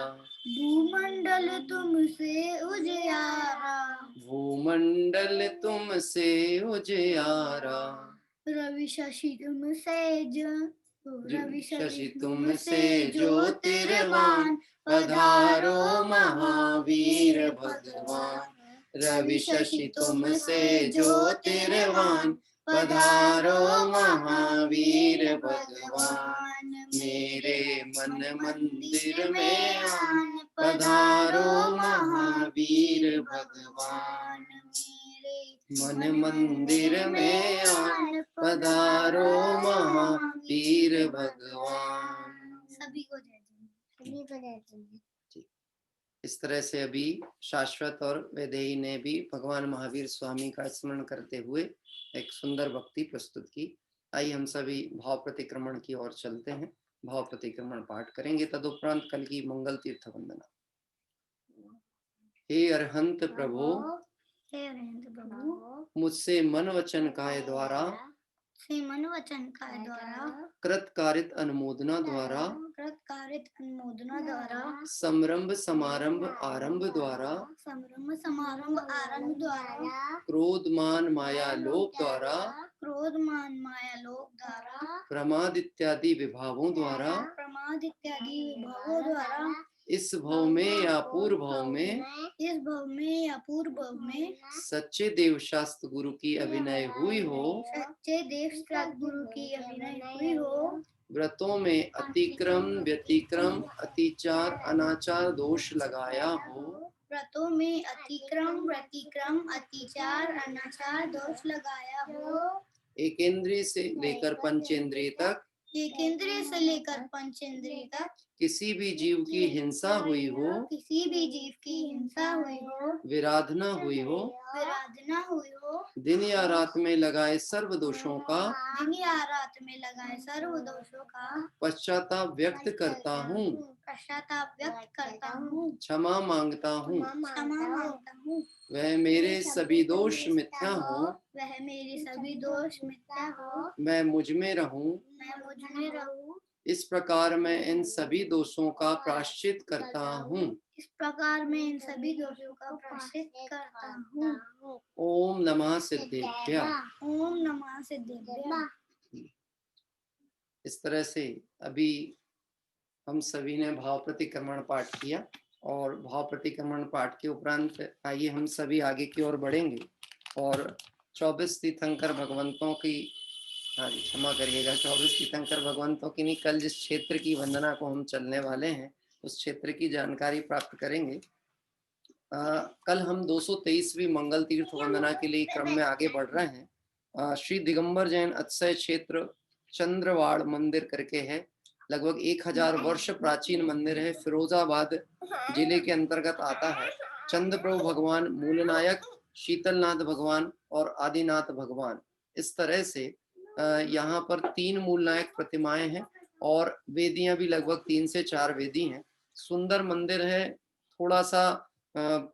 भूमंडल तुमसे उजियारा, भूमंडल तुमसे उजियारा। रवि शशि तुमसे ज्योतिर्वान, पधारो महावीर भगवान। रवि शशि तुमसे ज्योतिर्वान, पधारो महावीर भगवान। मेरे मन मंदिर में आन पधारो महावीर भगवान। मन मंदिर में आन पधारो महावीर भगवान। सभी को जय जिनेन्द्र। इस तरह से अभी शाश्वत और वैदेही ने भी भगवान महावीर स्वामी का स्मरण करते हुए एक सुंदर भक्ति प्रस्तुत की। आइए हम सभी भाव प्रतिक्रमण की ओर चलते हैं, भाव प्रतिक्रमण पाठ करेंगे। तदुपरांत कल की मंगल तीर्थ वंदना। हे अरहंत प्रभु, मुझसे मन वचन काय द्वारा, से मन वचन काय द्वारा, कृत कारित अनुमोदना द्वारा, कृत कारित अनुमोदना द्वारा, समरंभ समारंभ आरंभ द्वारा, संभ्रम समारंभ आरंभ द्वारा, क्रोध मान माया लोभ द्वारा, क्रोध मान माया लोभ द्वारा, प्रमाद इत्यादि विभावों द्वारा, प्रमाद इत्यादि विभावों द्वारा, इस भव में या पूर्व भव में, इस भव में या पूर्व भव में, सच्चे देव शास्त्र गुरु की अभिनय हुई हो, सच्चे देव शास्त्र गुरु की अभिनय हुई हो, व्रतों में अतिक्रम व्यतिक्रम अतिचार अनाचार दोष लगाया हो, व्रतों में अतिक्रम व्यतिक्रम अतिचार अनाचार दोष लगाया हो, एक इंद्रिय से लेकर पंचेंद्रिय तक, एक इंद्रिय से लेकर पंचेंद्रिय तक, किसी भी जीव की हिंसा हुई हो, किसी भी जीव की हिंसा हुई हो, विराधना हुई हो, विराधना हुई हो, दिन या रात में लगाए सर्व दोषों का, दिन या रात में लगाए सर्व दोषों का पश्चाताप व्यक्त करता हूँ, पश्चाताप व्यक्त करता हूँ, क्षमा मांगता हूँ। क्षमा मांगता हूँ। वह मेरे सभी दोष मिथ्या हो, वह मेरे सभी दोष मिथ्या हो, मैं मुझ में रहूं, मैं मुझ में रहूं। इस प्रकार मैं इन सभी दोषों का प्रायश्चित करता हूँ। इस प्रकार मैं इन सभी दोषों का प्रायश्चित करता हूँ। ओम नमः सिद्धेभ्यः। ओम नमः सिद्धेभ्यः। इस तरह से अभी हम सभी ने भाव प्रतिक्रमण पाठ किया और भाव प्रतिक्रमण पाठ के उपरांत आइए हम सभी आगे की ओर बढ़ेंगे और 24 तीर्थंकर भगवंतों की, हाँ जी क्षमा करिएगा, 24 तीर्थंकर भगवंतों की नहीं, कल जिस क्षेत्र की वंदना को हम चलने वाले हैं उस क्षेत्र की जानकारी प्राप्त करेंगे। कल हम 223वीं मंगल तीर्थ वंदना के लिए क्रम में आगे बढ़ रहे हैं। श्री दिगंबर जैन अतिशय क्षेत्र चंद्रवाड़ मंदिर करके है, लगभग 1000 वर्ष प्राचीन मंदिर है, फिरोजाबाद जिले के अंतर्गत आता है। चंद्र प्रभु भगवान, मूलनायक शीतलनाथ भगवान और आदिनाथ भगवान, इस तरह से यहाँ पर 3 मूलनायक प्रतिमाएं हैं और वेदियां भी लगभग 3 से 4 वेदी हैं। सुंदर मंदिर है। थोड़ा सा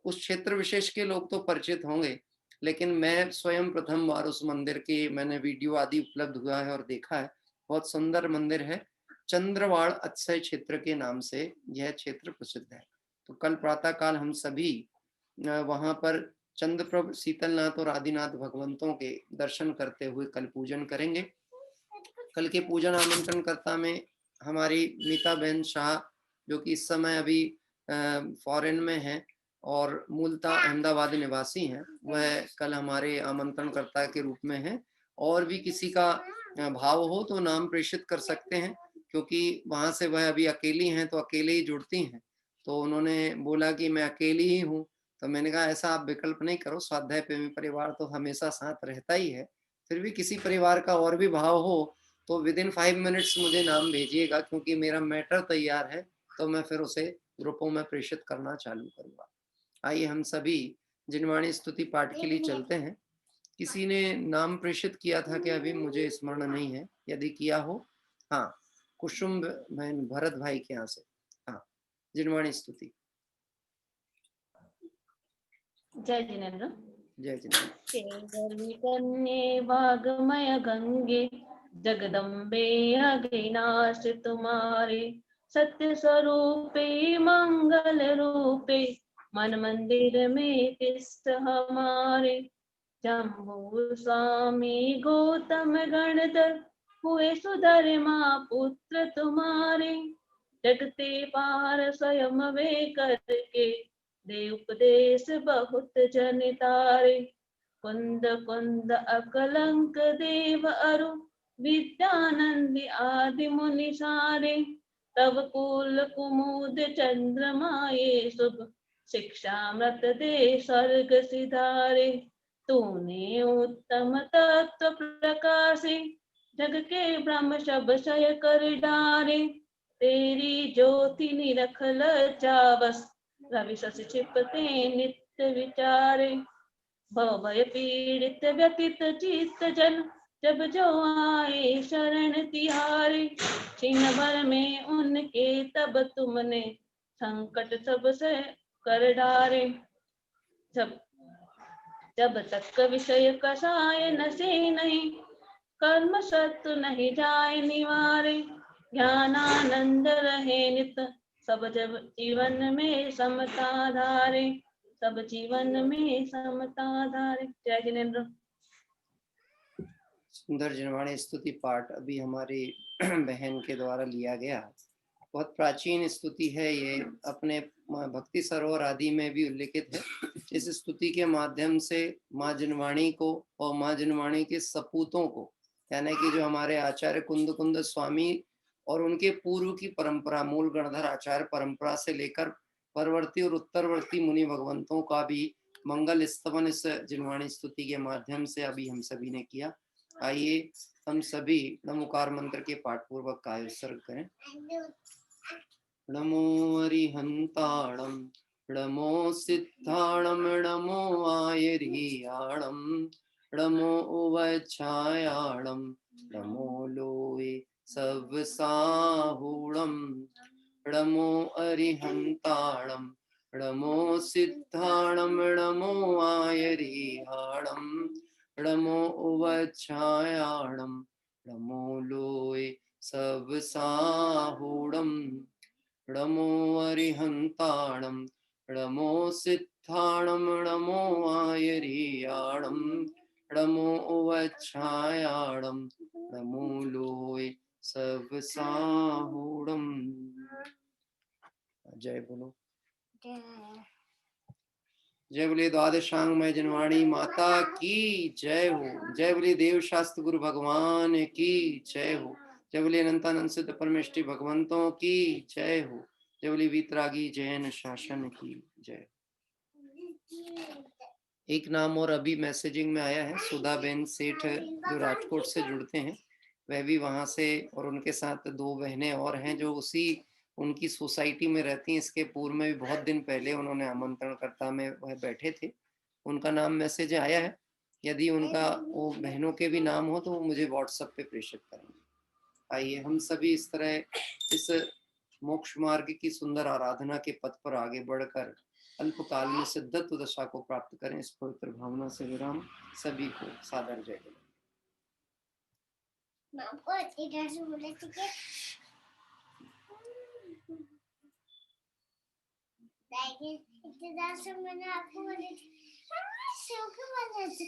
उस क्षेत्र विशेष के लोग तो परिचित होंगे, लेकिन मैं स्वयं प्रथम बार उस मंदिर के मैंने वीडियो आदि उपलब्ध हुआ है और देखा है। बहुत सुंदर मंदिर है। चंद्रवाड़ अतिशय क्षेत्र के नाम से यह क्षेत्र प्रसिद्ध है। तो कल प्रातः काल हम सभी वहां पर चंद्रप्रभ शीतलनाथ और आदिनाथ भगवंतों के दर्शन करते हुए कल पूजन करेंगे। कल के पूजन आमंत्रणकर्ता में हमारी मीता बहन शाह, जो कि इस समय अभी फॉरेन में है और मूलतः अहमदाबाद निवासी हैं, वह कल हमारे आमंत्रणकर्ता के रूप में है। और भी किसी का भाव हो तो नाम प्रेषित कर सकते हैं, क्योंकि वहां से वह अभी अकेली हैं तो अकेले ही जुड़ती हैं। तो उन्होंने बोला कि मैं अकेली ही हूँ, तो मैंने कहा ऐसा आप विकल्प नहीं करो, स्वाध्याय प्रेमी परिवार तो हमेशा साथ रहता ही है। फिर भी किसी परिवार का और भी भाव हो तो विद इन 5 मिनट्स मुझे नाम भेजिएगा, क्योंकि मेरा मैटर तैयार है, तो मैं फिर उसे ग्रुपों में प्रेषित करना चालू करूंगा। आइए हम सभी जिनवाणी स्तुति पाठ के लिए चलते हैं। किसी ने नाम प्रेषित किया था कि अभी मुझे स्मरण नहीं है, यदि किया हो, हाँ कुसुम बहन भरत भाई के यहाँ से, हाँ जिनवाणी स्तुति। जय जिनेन्द्र। जय जिनेन्द्र। कन्ये वाग्मय गंगे जगदम्बे अज्ञानाश तुम्हारे, सत्य स्वरूपे मंगल रूपे मन मंदिर में तिष्ठ हमारे। जम्बू स्वामी गौतम गणधर हुए सुधर्मा पुत्र तुम्हारे, जगते पार स्वयं वे करके दे उपदेश बहुत जनितारे। कुंद कुंद अकलंक देव अरु विद्यानंदी आदि मुनि सारे, तब कुल कुमुद चंद्रमाये शुभ शिक्षामृत दे स्वर्ग सिधारे। तूने उत्तम तत्व प्रकाशे जग के ब्रह्म शब शय कर डारे। तेरी ज्योति निरखल चावस रवि शशि छिपते नित्य विचारे। भय पीड़ित व्यतीत चित्त जन जब जो आए शरण तिहारे। क्षण भर में उनके तब तुमने संकट सब से कर डारे। जब तक विषय कसाय नशे नहीं, कर्म शत्रु नहीं जाए निवारे। ज्ञानानंद रहे नित सब जब जीवन में समता धारे, सब जीवन में समता धारे। जय जिनेन्द्र। सुंदर जिनवाणी स्तुति पाठ अभी हमारी बहन के द्वारा लिया गया। बहुत प्राचीन स्तुति है ये, अपने भक्ति सरोवर आदि में भी उल्लिखित है। इस स्तुति के माध्यम से माँ जिनवाणी को और माँ जिनवाणी के सपूतों को, यानी कि जो हमारे आचार्य कुंद कुंद स्वामी और उनके पूर्व की परंपरा, मूल गणधर आचार्य परंपरा से लेकर परवर्ती और उत्तरवर्ती मुनि भगवंतों का भी मंगल स्तवन इस जिनवाणी स्तुति के माध्यम से अभी हम सभी ने किया। आइए हम सभी नमोकार मंत्र के पाठ पूर्वक काय उत्सर्ग करें। नमो अरिहंताणम नमो सिद्धाणम नमो आयरियाणम नमो उवच्छायाणम नमो लोए सब साहूणम नमो अरिहंताणम नमो सिद्धाणम नमो आयरियाणम नमो उवच्छायाणम नमो लोए सब साहूणम नमो अरिहंताणम नमो सिद्धाणम नमो आयरियाणम नमो उवच्छायाणम नमो लोए सब साहूणम। जय बोलो। जय बोले द्वादशांग में जनवाणी माता की जय हो। जय बोले देव शास्त्र गुरु भगवान की जय हो। जय बोले अनंतानंद सिद्ध परमेष्टि भगवंतों की जय हो। जय बोले वीतरागी जैन शासन की जय। एक नाम और अभी मैसेजिंग में आया है, सुधा बेन सेठ जो राजकोट से जुड़ते हैं, वह भी वहां से, और उनके साथ 2 बहनें और हैं जो उसी उनकी सोसाइटी में रहती हैं। इसके पूर्व में भी बहुत दिन पहले उन्होंने आमंत्रणकर्ता में वह बैठे थे। उनका नाम मैसेज आया है। यदि उनका वो बहनों के भी नाम हो तो वो मुझे व्हाट्सएप पे प्रेषित करेंगे। आइए हम सभी इस तरह इस मोक्ष मार्ग की सुंदर आराधना के पथ पर आगे बढ़कर अल्पकाल में सिद्धत्व दशा को प्राप्त करें। इस पवित्र भावना से विराम सभी को सादर जय। मैं आपको इधर से बोले थे कि इधर से मैंने आपको बोले थे सेव के बने थे।